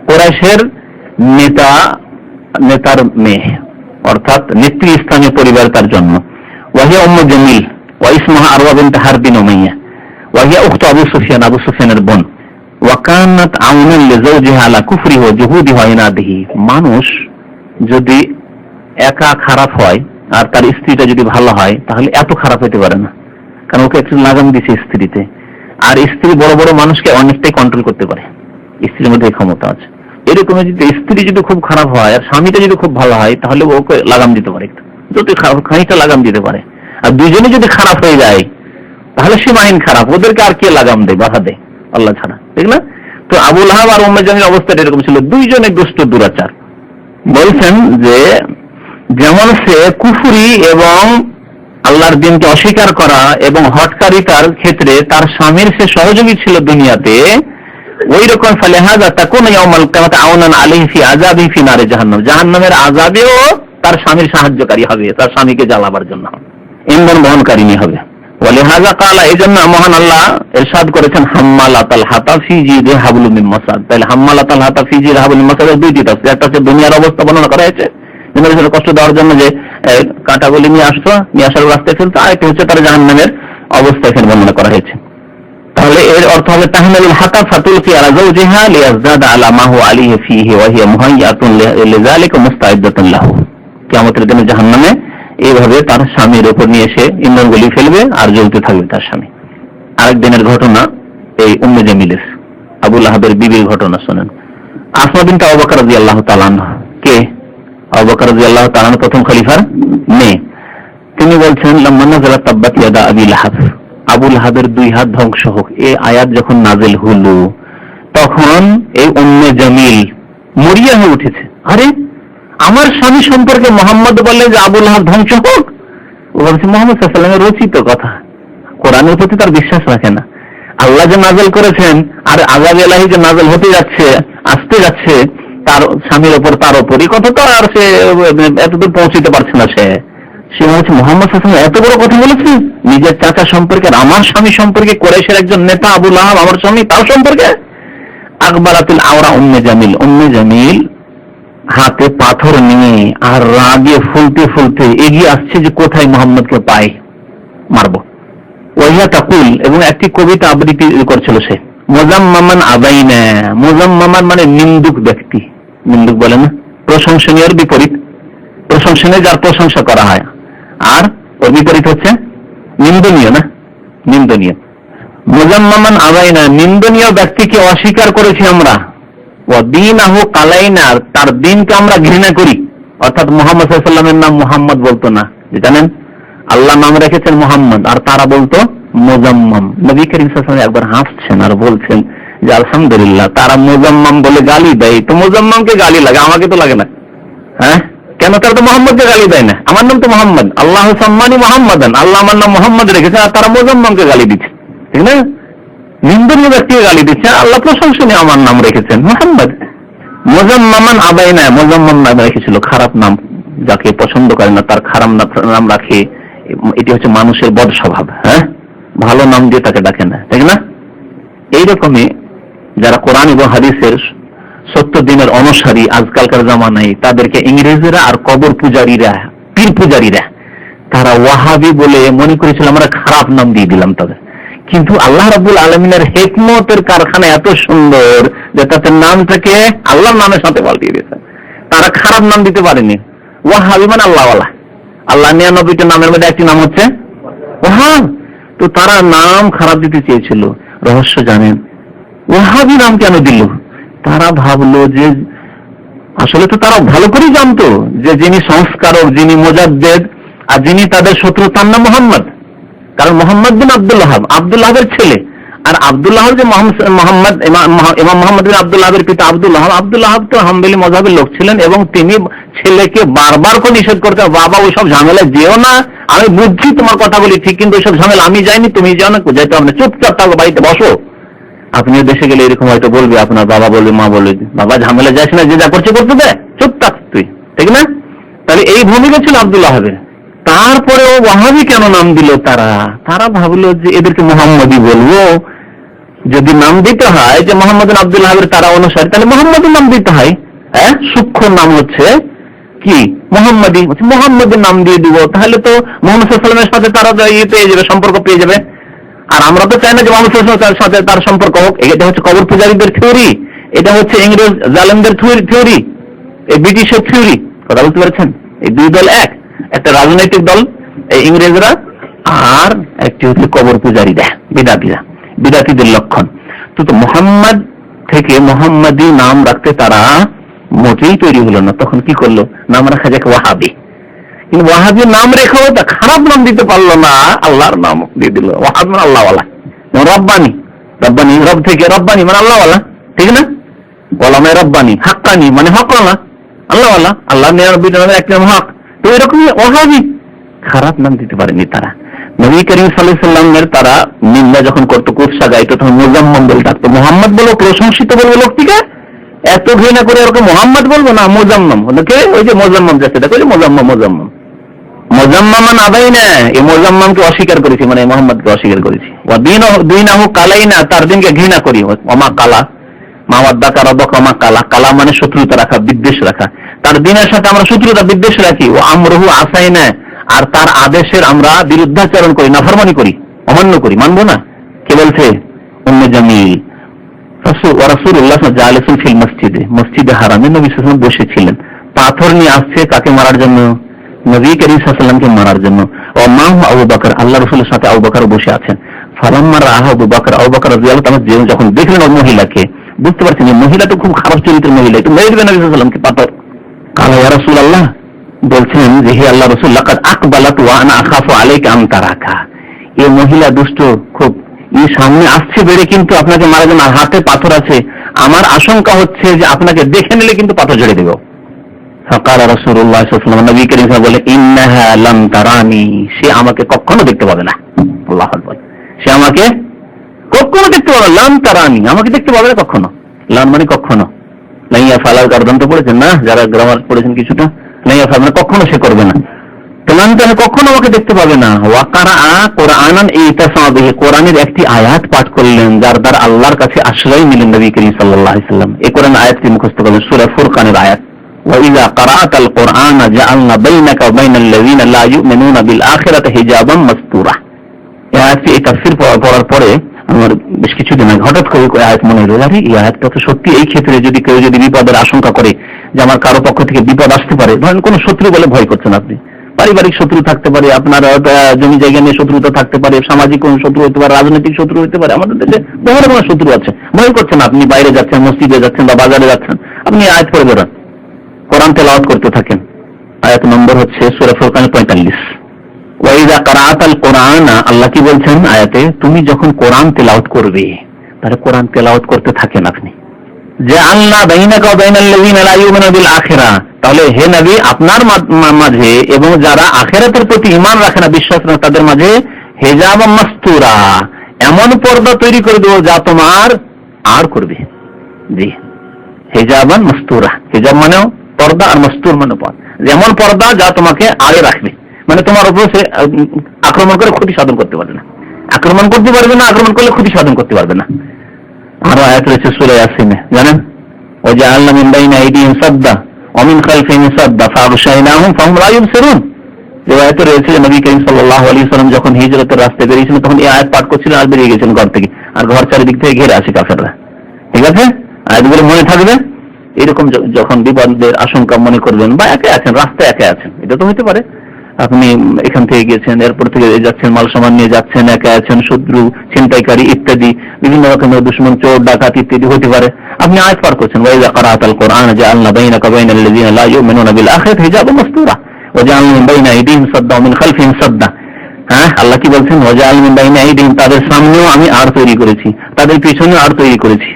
কুরাইশের নেতার মেয়ে, অর্থাৎ নেতৃস্থানীয় পরিবার তার জন্ম। ওয়াহিয়া উম্মে জামিল ওয়া ইসমুহা আরওয়া বিনত হারব বিন উমাইয়া, ওয়াহিয়া উখতু আবু সুফিয়ান, আবু সুফিয়ানের বোন। ওয়া কানাত আউনান লিজাওজিহা আলা কুফরিহি ওয়া জুহুদিহি ওয়া ইনাদিহি, মানুষ যদি একা খারাপ হয় আর তার স্ত্রীটা যদি ভালো হয়, তাহলে এত খারাপ হতে পারে না, কারণ ওকে একটু লাগাম দিছে স্ত্রীতে। আর স্ত্রী বড় বড় মানুষকে অনেকটাই কন্ট্রোল করতে পারে, স্ত্রীর মধ্যে এই ক্ষমতা আছে। এরকম যদি স্ত্রী যদি খুব খারাপ হয় আর স্বামীটা যদি খুব ভালো হয়, তাহলে ওকে লাগাম দিতে পারে, যদি খানিকটা লাগাম দিতে পারে। আর দুইজনে যদি খারাপ হয়ে যায়, তাহলে সীমাহীন খারাপ, ওদেরকে আর কে লাগাম দেয়, বাধা দেয়? আল্লাহ ছাড়া, ঠিক না? তো আবু লাহাব আর উম্মে জামিল অবস্থাটা এরকম ছিল, দুইজনে দুষ্ট দুরাচার। বলছেন যে যেমন সে কুফরি এবং আল্লাহর দিনকে অস্বীকার করা এবং হঠকারিতার ক্ষেত্রে তার স্বামীর সে সহযোগী ছিল দুনিয়াতে, ওই রকম ফালেহাজা তাকুন ইয়াউমাল কিয়ামাতি আওনান আলাইহি ফি আযাবি ফি নারে জাহান্নাম, জাহান্নামের আযাবেও তার স্বামীর সাহায্যকারী হবে, তার স্বামীকে জ্বালাবার জন্য ইন্ধন বহনকারিনী হবে। ওয়ালিহাযা ক্বালা, এইজন্য মহান আল্লাহ ইরশাদ করেছেন হাম্মালাতাল হাতাব ফি জিদি হাবলুম মিন মাসাদ। তাহলে হাম্মালাতাল হাতাব ফি জিদি হাবলুম মিন মাসাদ দুইটি তাফসীর, একটা হচ্ছে দুনিয়ার অবস্থা বর্ণনা করা হয়েছে, দুনিয়ার কষ্ট দেওয়ার জন্য যে কাঁটাগুলি নিয়ে আসার রাস্তায় ফেলতো, আর একটা হচ্ছে তার জাহান্নামের অবস্থা এখানে বর্ণনা করা হয়েছে। তাহলে এর অর্থ হবে তাহমিলুল হাতাব ফাতুলকি আলা যাওজিহা লিয়াজদাদা আলা মা হুয়া আলাইহি ফীহি ওয়া হিয়া মুহাইয়াতুন লিযালিকা মুস্তাইদ্দাতুন লাহু। কিয়ামতের দিনে জাহান্নামে এইভাবে তার স্বামীর উপর নিয়ে এসে ইন্ধনগুলি ফেলবে আর জ্বলতে থাকবে তার স্বামী। আরেক দিনের ঘটনা এই উম্মে জামিলের, আবু লাহাবের বিবির ঘটনা শোনেন। আসমা বিনতে আবু বকর রাদিয়াল্লাহু তাআলা আনহা, কে? আবু বকর রাদিয়াল্লাহু তাআলা প্রথম খলিফার মেয়ে। তিনি বলছেন লাম্মা নাযালাত তাব্বাত ইয়াদা আবি লাহাব, আবু লাহাবের দুই হাত ধ্বংস হোক, এই আয়াত যখন নাযিল হলো তখন এই উম্মে জামিল মরিয়া হয়ে উঠেছে। আরে আমার স্বামী সম্পর্কে মোহাম্মদ বলে যে আবু লাহাব ধ্বংস হোক, ও বলছে মোহাম্মদ সাল্লাল্লাহু আলাইহি ওয়াসাল্লামের রচিত কথা, কোরআনের প্রতি তার বিশ্বাস রাখে না। আল্লাহ যে নাযিল করেছেন আর আযাব ইলাহি যে নাযিল হতে যাচ্ছে আসতে যাচ্ছে তার স্বামীর উপর, তার উপরই কথা, তো আর সে এতদূর পৌঁছতে পারছে না। সে হচ্ছে মোহাম্মদ সাল্লাল্লাহু আলাইহি ওয়াসাল্লাম এত বড় কথা বলেছে নিজের চাচা সম্পর্কে, আমার স্বামী সম্পর্কে, কুরাইশের একজন নেতা আবু লাহাব আমার স্বামী, তার সম্পর্কে। আকবারাতুল আওরা উম্মে জামিল, উম্মে জামিল হাতে পাথর নিয়ে আর রাগে ফুলতে ফুলতে এগিয়ে আসছে যে কোথায় মোহাম্মদকে পাই, মারবো। ওয়াহিয়া তাকুল, এবং একটি কবিতা আবৃত্তি করছিল সে, মুজাম্মামান আবাইনা, মুজাম্মামান মানে নিন্দুক ব্যক্তি, নিন্দুক বলে না, প্রশংসনীয়ের বিপরীত, প্রশংসনীয় যার প্রশংসা করা হয়, আর ওর বিপরীত হচ্ছে নিন্দনীয়, না নিন্দনীয়। মুজাম্মামান আবাইনা, নিন্দনীয় ব্যক্তিকে অস্বীকার করেছি আমরা, ওয়াদীনাহু কালাইনা, তার দিনকে আমরা ঘৃণা করি। অর্থাৎ মুহাম্মদ সাল্লাল্লাহু আলাইহি ওয়াসাল্লামের নাম মুহাম্মদ বলতো না, জানেন আল্লাহ নাম রেখেছেন মুহাম্মদ, আর তারা বলতো মুজাম্মাম। নবী করিম সাল্লাল্লাহু আলাইহি ওয়াসাল্লাম একবার হাসছেন আর বলছেন যে আলহামদুলিল্লাহ, তারা মুজাম্মাম বলে গালি দেয়, তো মুজাম্মামকে গালি লাগে, আমাকে তো লাগে না। হ্যাঁ, কেন? তারা তো মোহাম্মদকে গালি দেয় না, আমার নাম তো মোহাম্মদ, আল্লাহ সাম্মানি মুহাম্মাদান, আল্লাহ আমার নাম মোহাম্মদ রেখেছে, আর তারা মুজাম্মামকে গালি দিচ্ছে, ঠিক না? নিন্দনীয় ব্যক্তিকে গালি দিচ্ছে, আল্লাহ প্রশংসনীয় আমার নাম রেখেছেন মুহাম্মদ। মুজাম্মামান আবাইনা, মুজাম্মাম নাম রেখেছিল, খারাপ নাম, যাকে পছন্দ করে না তার খারাপ নাম রাখে, এটি হচ্ছে মানুষের বদ স্বভাব। হ্যাঁ, ভালো নাম দিয়ে তাকে ডাকে না, ঠিক না? এইরকমই যারা কোরআন এবং হাদিসের সত্য দিনের অনুসারী আজকালকার জামানায়, তাদেরকে ইংরেজরা আর কবর পূজারীরা, পীর পূজারীরা, তারা ওয়াহাবি বলে মনে করেছিল, আমরা খারাপ নাম দিয়ে দিলাম তাদের। কিন্তু আল্লাহ রাব্বুল আলামিনের হিকমতের কারখানা এত সুন্দর যে তাদের নামটাকে আল্লাহর নামের সাথে পাল্টিয়ে দিয়েছে। তারা খারাপ নাম দিতে পারেনি। ওয়াহাবি মানে আল্লাহওয়ালা, আল্লাহ 99টা নামের মধ্যে একটি নাম হচ্ছে ওয়াহাব, তো তারা নাম খারাপ দিতে চেয়েছিল। রহস্য জানেন ওয়াহাবি নাম কেন দিল? তারা ভাবলো যে আসলে তো তারা ভালো করেই জানতো যে যিনি সংস্কারক, যিনি মুজাদ্দিদ, আর যিনি তাদের শত্রু তার নাম মুহাম্মদ। কারণ মোহাম্মদ বিন আব্দুল্লাহ, আব্দুল্লাহের ছেলে, আর আব্দুল্লাহ যে মোহাম্মদ, ইমাম মোহাম্মদ বিন আব্দুল্লাহের পিতা আব্দুল্লাহ, আব্দুল্লাহ তো হাম্বলি মযহাবের লোক ছিলেন, এবং তিনি ছেলেকে বারবার করে নিষেধ করতেন, বাবা ওইসব ঝামেলায় যেও না, আমি বুঝছি তোমার কথা বলি ঠিক, কিন্তু ওইসব ঝামেলা আমি যাইনি, তুমি যাও না, যাইতে হবে না, চুপচাপ থাকো, বাড়িতে বসো। আপনিও দেশে গেলে এরকম হয়তো বলবে, আপনার বাবা বলবে, মা বলবে, বাবা ঝামেলা যাস না, যে যা করছে করতে দে, চুপ থাক তুই, ঠিক না? তাহলে এই ভূমিকা ছিল আব্দুল্লাহের। তারপরে ওয়াহাবি কেন নাম দিল? তারা ভাবলো যে এদেরকে মুহাম্মদি বলবো, যদি নাম দিতে হয় যে মোহাম্মদ আব্দুল্লাহের তারা অনুসারী, তাহলে মোহাম্মদের নাম দিতে হয়। হ্যাঁ, সূক্ষ্ম নাম হচ্ছে কি মোহাম্মদি, মোহাম্মদের নাম দিয়ে দিব, তাহলে তো মোহাম্মদ সাল্লাল্লাহু আলাইহি ওয়াসাল্লামের সাথে তারা পেয়ে যাবে, সম্পর্ক পেয়ে যাবে। আর আমরা তো চাই না যে মোহাম্মদ সাল্লাল্লাহু আলাইহি ওয়াসাল্লামের সাথে তার সম্পর্ক হোক। এটা হচ্ছে কবর পূজারীদের থিওরি, এটা হচ্ছে ইংরেজ জালেমদের থিওরি, এই ব্রিটিশের থিওরি। কথা বলতে পারছেন? এই দুই দল একটা রাজনৈতিক দল এই ইংরেজরা, আর একটি হচ্ছে কবর পূজারীরা, বিদাতীদের লক্ষণ। তো মোহাম্মদ থেকে মোহাম্মদী নাম রাখতে তারা মোটেই তৈরি হলো না। তখন কি করলো? নাম রাখা যাক ওয়াহাবি। কিন্তু ওয়াহাবি নাম রেখেও তা খারাপ নাম দিতে পারলো না, আল্লাহর নাম দিয়ে দিল। ওয়াহাব মানে আল্লাহওয়ালা, রব্বানি, রব্বানি রব থেকে, রব্বানি মানে আল্লাহওয়ালা, ঠিক না? ওলামায়ে রব্বানি, হাক্কানি মানে হকওয়ালা, আল্লাহওয়ালা, আল্লাহ 99 নামের এক নাম হক। তো এরকমই ওয়াহাবি, খারাপ নাম দিতে পারেনি তারা। নবী করিম সাল্লাল্লাহু আলাইহি ওয়াসাল্লামের তারা নিন্দা যখন করতো, কুৎসা গাইতো, তখন মুজাম্মাম বলে ডাকতো। মোহাম্মদ বলো, প্রশংসিত বলবো লোকটিকে, এত ঘৃণা করে ওরকম মোহাম্মদ বলবো না, মোজাম্মাম। ওদেরকে ওই যে মোজাম্মাম যাচ্ছে, দেখো মোজাম্মাম মোজাম্মাম মোজাম্মামান আদাই না, এই মোজাম্মামকে অস্বীকার করেছি, মানে মোহাম্মদকে অস্বীকার করেছি। দুই নাহু কালাই না, তার দিনকে ঘৃণা করি। অমা কালা মামাদ্দা কারাদক অমা কালা, কালা মানে শত্রুতা রাখা, বিদ্বেষ রাখা। তার দিনের সাথে আমরা শত্রুতা বিদ্বেষ রাখি। ও আমরহু আসাই না, আর তার আদেশের আমরা বিরুদ্ধাচরণ করি, নাফরমানি করি, অমান্য করি, মানবো না। কে বলছে? উম্মে জামিল। রাসূলুল্লাহ জালিসুন ফিল মসজিদে, মসজিদে হারামে নবী সাল্লাল্লাহু আলাইহি ওয়াসাল্লাম বসেছিলেন। পাথর নিয়ে আসছে কাকে মারার জন্য? নবী করিম সাল্লাল্লাহু আলাইহি ওয়াসাল্লামকে মারার জন্য। ও মাহু আবু বকর, আল্লাহ রাসূলের সাথে আবু বকর বসে আছেন। ফালাম্মা রাআহু আবু বকর, আবু বকর রাদিয়াল্লাহু তাআলা যখন দেখলেন ওই মহিলাকে, বুঝতে পারছেন এই মহিলা তো খুব খারাপ চরিত্রের মহিলা, একটু মেরে দেবেন নবী সাল্লাল্লাহু আলাইহি ওয়াসাল্লামকে পাথর। কালা ইয়া রাসূলুল্লাহ, বলছেন যে হে আল্লাহ রাসূল, লাকাদ আকবালাত ওয়া আনা আখাফু আলাইকা আন তারাকা। এই মহিলা দুষ্ট খুব, এই সামনে আসছে বেড়ে কিন্তু আপনাকে মারা যাবে, আর হাতে পাথর আছে, আমার আশঙ্কা হচ্ছে যে আপনাকে দেখে নিলে কিন্তু পাথর ঝেড়ে দেব। ফাকাল রাসূলুল্লাহ সাল্লাল্লাহু আলাইহি ওয়াসাল্লাম, নবী করিম সাল্লাল্লাহু আলাইহি ওয়াসাল্লাম বলে, ইন্নাহা লাম তারানি, সে আমাকে কখনো দেখতে পাবে না। আল্লাহু আকবার, সে আমাকে কখনো দেখতে পাবে না। লাম তারানি, আমাকে দেখতে পাবে না কখনো। লাম মানে কখনো, লাইয়া ফালার গার্দন্ত পড়েছেন না যারা, গ্রামার পড়েছেন কিছুটা, লাইয়া ফালা মানে কখনো সে করবে না। কখনো আমাকে দেখতে পাবে না। ওয়াকারা কোরআনান ইতাসামা বিহি, কোরআনের একটি আয়াত পাঠ করলেন যার দ্বারা আল্লাহর কাছে আশ্রয় নিলেন নবী করিম সাল্লাল্লাহু আলাইহি ওয়াসাল্লাম। এই কোরআন আয়াতটি মুখস্থ করলেন, সূরা ফুরকানের আয়াত। ওয়া ইযা ক্বারাআতাল কুরআনা জাআলনা বাইনাকা ওয়া বাইনাল লাযিনা লা ইউমিনুনা বিল আখিরাতি হিজাবান মাসতুরা। এই আয়াতটি এই তাফসীর পড়ার পরে আমার বেশ কিছুদিন আগে হঠাৎ করে আয়াত মনে হলো, আরে এই আয়াতটা তো সত্যি। এই ক্ষেত্রে যদি কেউ যদি বিপদের আশঙ্কা করে যে আমার কারো পক্ষ থেকে বিপদ আসতে পারে, ধরেন কোনো শত্রু বলে ভয় করছেন আপনি, পারিবারিক শত্রু থাকতে পারে, আপনার জমি জায়গা নিয়ে শত্রুতা থাকতে পারে, সামাজিক কোন শত্রু হতে পারে, রাজনৈতিক শত্রু হতে পারে, আমাদের দেশে বহু রকমের শত্রু আছে। ভয় করছেন, আপনি বাইরে যাচ্ছেন, মসজিদে যাচ্ছেন বা বাজারে যাচ্ছেন, আপনি আয়াত পড়ে বেরোন, কোরআন তেলাওয়াত করতে থাকেন। আয়াত নম্বর হচ্ছে সূরা ফুরকানের 45। ওয়া ইযা ক্বারাআতাল কুরআনা, আল্লাহ কি বলছেন আয়াতে, তুমি যখন কোরআন তেলাওয়াত করবে, তাহলে কোরআন তেলাওয়াত করতে থাকেন আপনি। জাআলনা বাইনাকা ওয়া বাইনাল লাযিনা লা ইউমিনুনা বিল আখিরাহ, তাহলে হে নবী আপনার মাঝে এবং যারা আখিরাতের প্রতি ঈমান রাখে না, বিশ্বাস না, তাদের মাঝে হিজাবাম মাসতুরা, এমন পর্দা তৈরি করে দেব যা তোমার আড় করবে। জি, হিজাবান মাসতুরা, হিজাব মানেও পর্দা আর মাসতুর মানে পর্দা, যেমন পর্দা যা তোমাকে আড়ে রাখবে, মানে তোমার উপর সে আক্রমণ করে ক্ষতি সাধন করতে পারবে না, আক্রমণ করতে পারবে না, আক্রমণ করলে ক্ষতি সাধন করতে পারবে না। আরো আয়াত রয়েছে সূরা ইয়াসিনে, জানেন, ওয়া জাআলনা মিন বাইনি আইদিহিম সাদ্দা ওয়া মিন খালফিহিম সাদ্দা ফাগশায়নাহুম ফাহুম লা ইবসিরুন। যে আয়াত রয়েছে নবী করিম সাল্লাল্লাহু আলাইহি ওয়াসাল্লাম যখন হিজরতের রাস্তায় বেরিয়েছিলেন, তখন এই আয়াত পাঠ করছিলেন আর বেরিয়ে গেছেন ঘর থেকে, আর ঘর চারিদিক থেকে ঘিরে আছে কাফেররা। ঠিক আছে, আয়াতগুলো মনে থাকবে। এরকম যখন বিপদের আশঙ্কা মনে করবেন, বা একে আছেন রাস্তায়, একে আছেন, এটা তো হতে পারে আপনি এখান থেকে গেছেন, এরপর থেকে যাচ্ছেন, মাল সামান নিয়ে যাচ্ছেন, একা আছেন, শত্রু, ছিনতাইকারী ইত্যাদি বিভিন্ন রকমের দুশমন, চোর, ডাকাত ইত্যাদি হতে পারে, আপনি আয়াত পাঠ করছেন, ওয়া ইযা ক্বারাআতাল কুরআনা জাআলনা বাইনাকা ওয়া বাইনাল লাযিনা লা ইউমিনুনা বিল আখিরাতি হিজাবান মাসতুরা ওয়া জাআলনা মিন বাইনি আইদিহিম সাদ্দা ওয়া মিন খালফিহিম সাদ্দা। হ্যাঁ, আল্লাহ কি বলছেন, ওয়া জাআলনা মিন বাইনি আইদিহিম, তাদের সামনেও আমি আড় তৈরি করেছি, তাদের পিছনেও আড় তৈরি করেছি,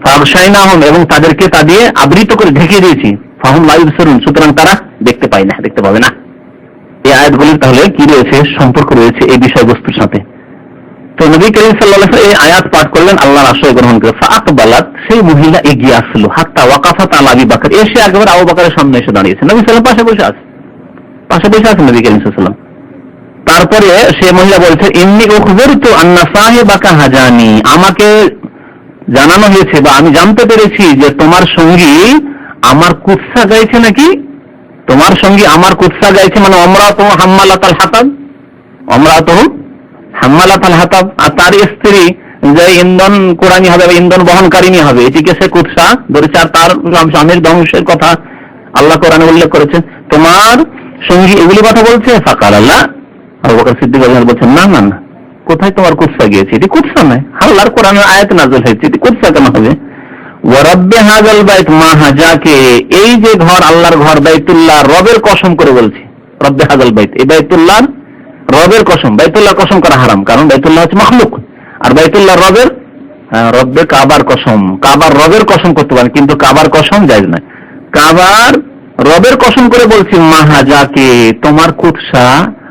ফাগশায়নাহুম, এবং তাদেরকে তা দিয়ে আবৃত করে ঢেকে দিয়েছি, ফাহুম লা ইবসিরুন, সুতরাং তারা দেখতে পায় না, দেখতে পাবে না। এই আয়াতগুলির তাহলে কি রয়েছে, সম্পর্ক রয়েছে এই বিষয়বস্তুর সাথে। তো নবী করিম সাল্লাল্লাহু আলাইহি ওয়াসাল্লাম এই আয়াত পাঠ করলেন, আল্লাহর আশ্রয় গ্রহণ করে। ফাআকবালাত, সেই মহিলা এগিয়ে আসলো, হাত্তা ওয়াকাফাত আলা আবি বকর, এসে একবার আবু বকরের সামনে এসে দাঁড়িয়েছে। নবী সাল্লাল্লাহু আলাইহি ওয়াসাল্লাম পাশে বসে আছেন নবী করিম সাল্লাল্লাহু আলাইহি ওয়াসাল্লাম। তারপরে সে মহিলা বলছে, ইন্নী উখবিরতু আন্না সাহিবাকা হাজানি, আমাকে জানানো হয়েছে বা আমি জানতে পেরেছি যে তোমার সঙ্গী আমার কুৎসা গাইছে নাকি, তোমার সঙ্গী আমার কুৎসা গাইছে, মানে আমরাতুহু হাম্মালাতাল হাতাব, আমরাতুহু হাম্মালাতাল হাতাব, আর তার স্ত্রী যে ইন্ধন কোরআনী হবে, ইন্ধন বহনকারিনী হবে, এটিকে সে কুৎসা ধরেছে। আর তার স্বামীর ধ্বংসের কথা আল্লাহ কোরআনে উল্লেখ করেছেন, তোমার সঙ্গী এগুলি কথা বলছে। ফাকাল আল্লাহ, আবু বকর সিদ্দিক রাদিয়াল্লাহু বলছেন, না না না, কোথায় তোমার কুৎসা গিয়েছে, এটি কুৎসা নয়, আল্লাহর কোরআনের আয়াত নাযিল হয়েছে, এটি কুৎসা কেন হবে। ওয়া রাব্বি হাযাল বাইত মা হাজাকে, এই যে ঘর, আল্লাহর ঘর বাইতুল্লাহ, রবের কসম করে বলছি, রব্বি হাযাল বাইত, এই বাইতুল্লাহ রবের কসম। বাইতুল্লাহ কসম করা হারাম, কারণ বাইতুল্লাহ হচ্ছে মাখলুক, আর বাইতুল্লাহ রবের, রব্বে কাবার কসম, কাবার রবের কসম করতে পারেন, কিন্তু কাবার কসম জায়েজ নয়। কাবার রবের কসম করে বলছি, মা হাজাকে, তোমার কুৎসা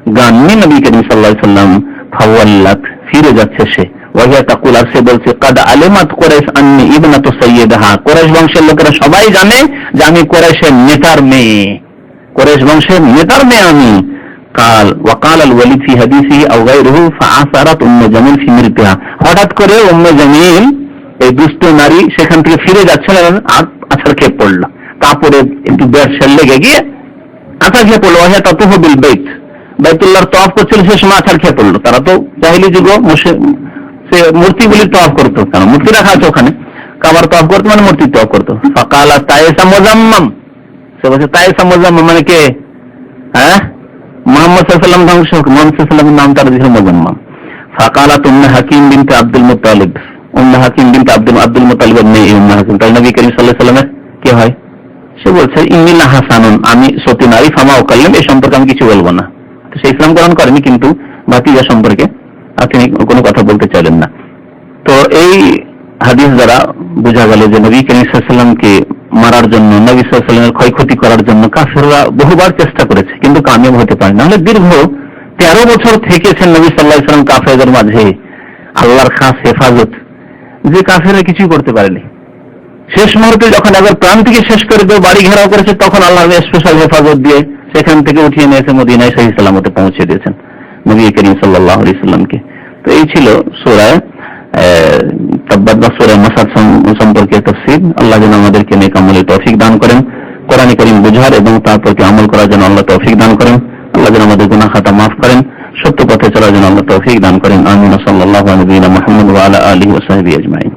গাননি নবী করিম সাল্লাল্লাহু আলাইহি ওয়াসাল্লাম ফাওয়াল্লাত, ফিরে যাচ্ছে সে। ওয়াহিয়া তাকুল, আর সে বলছে কাদ আলিমাত কুরাইশ আন্নী ইবনাতু সাইয়্যিদাহা, কুরাইশ বংশের লোকেরা সবাই জানে যে আমি কুরাইশের নেতার মেয়ে, কুরাইশ বংশের নেতার মেয়ে আমি। কাল ওয়াকাল আল ওয়ালিদ ফি হাদিসিহি আও গায়রুহু ফাআসারাত উম্মে জামিল ফি মিরতিহা, হঠাৎ করে উম্মে জামিল এই দুষ্ট নারী সেখান থেকে ফিরে যাচ্ছিলেন আর আছাড় খেয়ে পড়ল, কাপড়ে একটু বেশ লেগে গিয়ে আছাড় খেয়ে পড়লো। ওয়াহিয়া তাতুফু বিল বাইত, বাইতুল্লাহর তওয়াফ করছিল, সে সময় আছাড় খেয়ে পড়লো। তারা তো জাহিলি যুগ সে মূর্তিগুলির তওয়াফ করতো, কারণ মূর্তি রাখা আছে ওখানে, কাবার তওয়াফ করতো মানে মূর্তির তওয়াফ করতো। ফাকালা তায়েসা মুজাম্মাম, সে বলছে তায়েসা মুজাম্মাম মানে কে? হ্যাঁ, মুহাম্মদ সাল্লাল্লাহু আলাইহি ওয়াসাল্লাম ধ্বংস, মুহাম্মদ সাল্লাল্লাহু আলাইহি ওয়াসাল্লামের নাম তার দিয়েছিল মুজাম্মাম। ফাকালাত উম্মে হাকিম বিনতে আব্দুল মুত্তালিব, উম্মে হাকিম বিনতে আব্দুল মুত্তালিবের মেয়ে উম্মে হাকিম, তাই নবী করিম সাল্লাল্লাহু আলাইহি ওয়াসাল্লামের কি হয়? সে বলছে ইন্নী লা হাসানুন, আমি সতী নারী, ফামা উকাল্লিম, এই সম্পর্কে আমি কিছু বলবো না। তো সে ইসলাম গ্রহণ করেনি, কিন্তু ভাতিজা সম্পর্কে তিনি কোনো কথা বলতে চাইলেন না। তো এই হাদিস দ্বারা বোঝা গেল যে নবী করিম সাল্লাল্লাহু আলাইহি ওয়াসাল্লামকে মারার জন্য, নবী সাল্লাল্লাহু আলাইহি ওয়াসাল্লামের ক্ষয়ক্ষতি করার জন্য কাফেররা বহুবার চেষ্টা করেছে, কিন্তু কামিয়াব হতে পারে না। হলে দীর্ঘ 13 বছর থেকেছেন নবী সাল্লাল্লাহু আলাইহি ওয়াসাল্লাম কাফেরদের মাঝে, আল্লাহর খাস হেফাজত, যে কাফেররা কিছুই করতে পারেনি। শেষ মুহূর্তে যখন আবার প্রাণ থেকে শেষ করে দেও, বাড়ি ঘেরাও করেছে, তখন আল্লাহর স্পেশাল হেফাজত দিয়ে সেখান থেকে উঠিয়ে নিয়ে এসে মদিনায় সহিহ সালামতে পৌঁছে দিয়েছেন নবী করিম সাল্লাল্লাহু আলাইহি ওয়াসাল্লামকে। তো এই ছিল সূরা তাব্বাত বা সূরা মাসাদ সম্পর্কে তাফসীর। আল্লাহ যেন আমাদেরকে নেক আমলের তৌফিক দান করেন, কোরআন কারীম বুঝার এবং তার প্রতি আমল করার জন্য আল্লাহ তৌফিক দান করেন। আল্লাহ যেন আমাদের গুনাহ খাতা মাফ করেন, সত্য পথে চলার জন্য আল্লাহ তৌফিক দান করেন। আমিন। সাল্লাল্লাহু আলাইহি ওয়া সাল্লাম মুহাম্মদ ওয়া আলা আলিহি ওয়া সাহবিহি আজমাইন।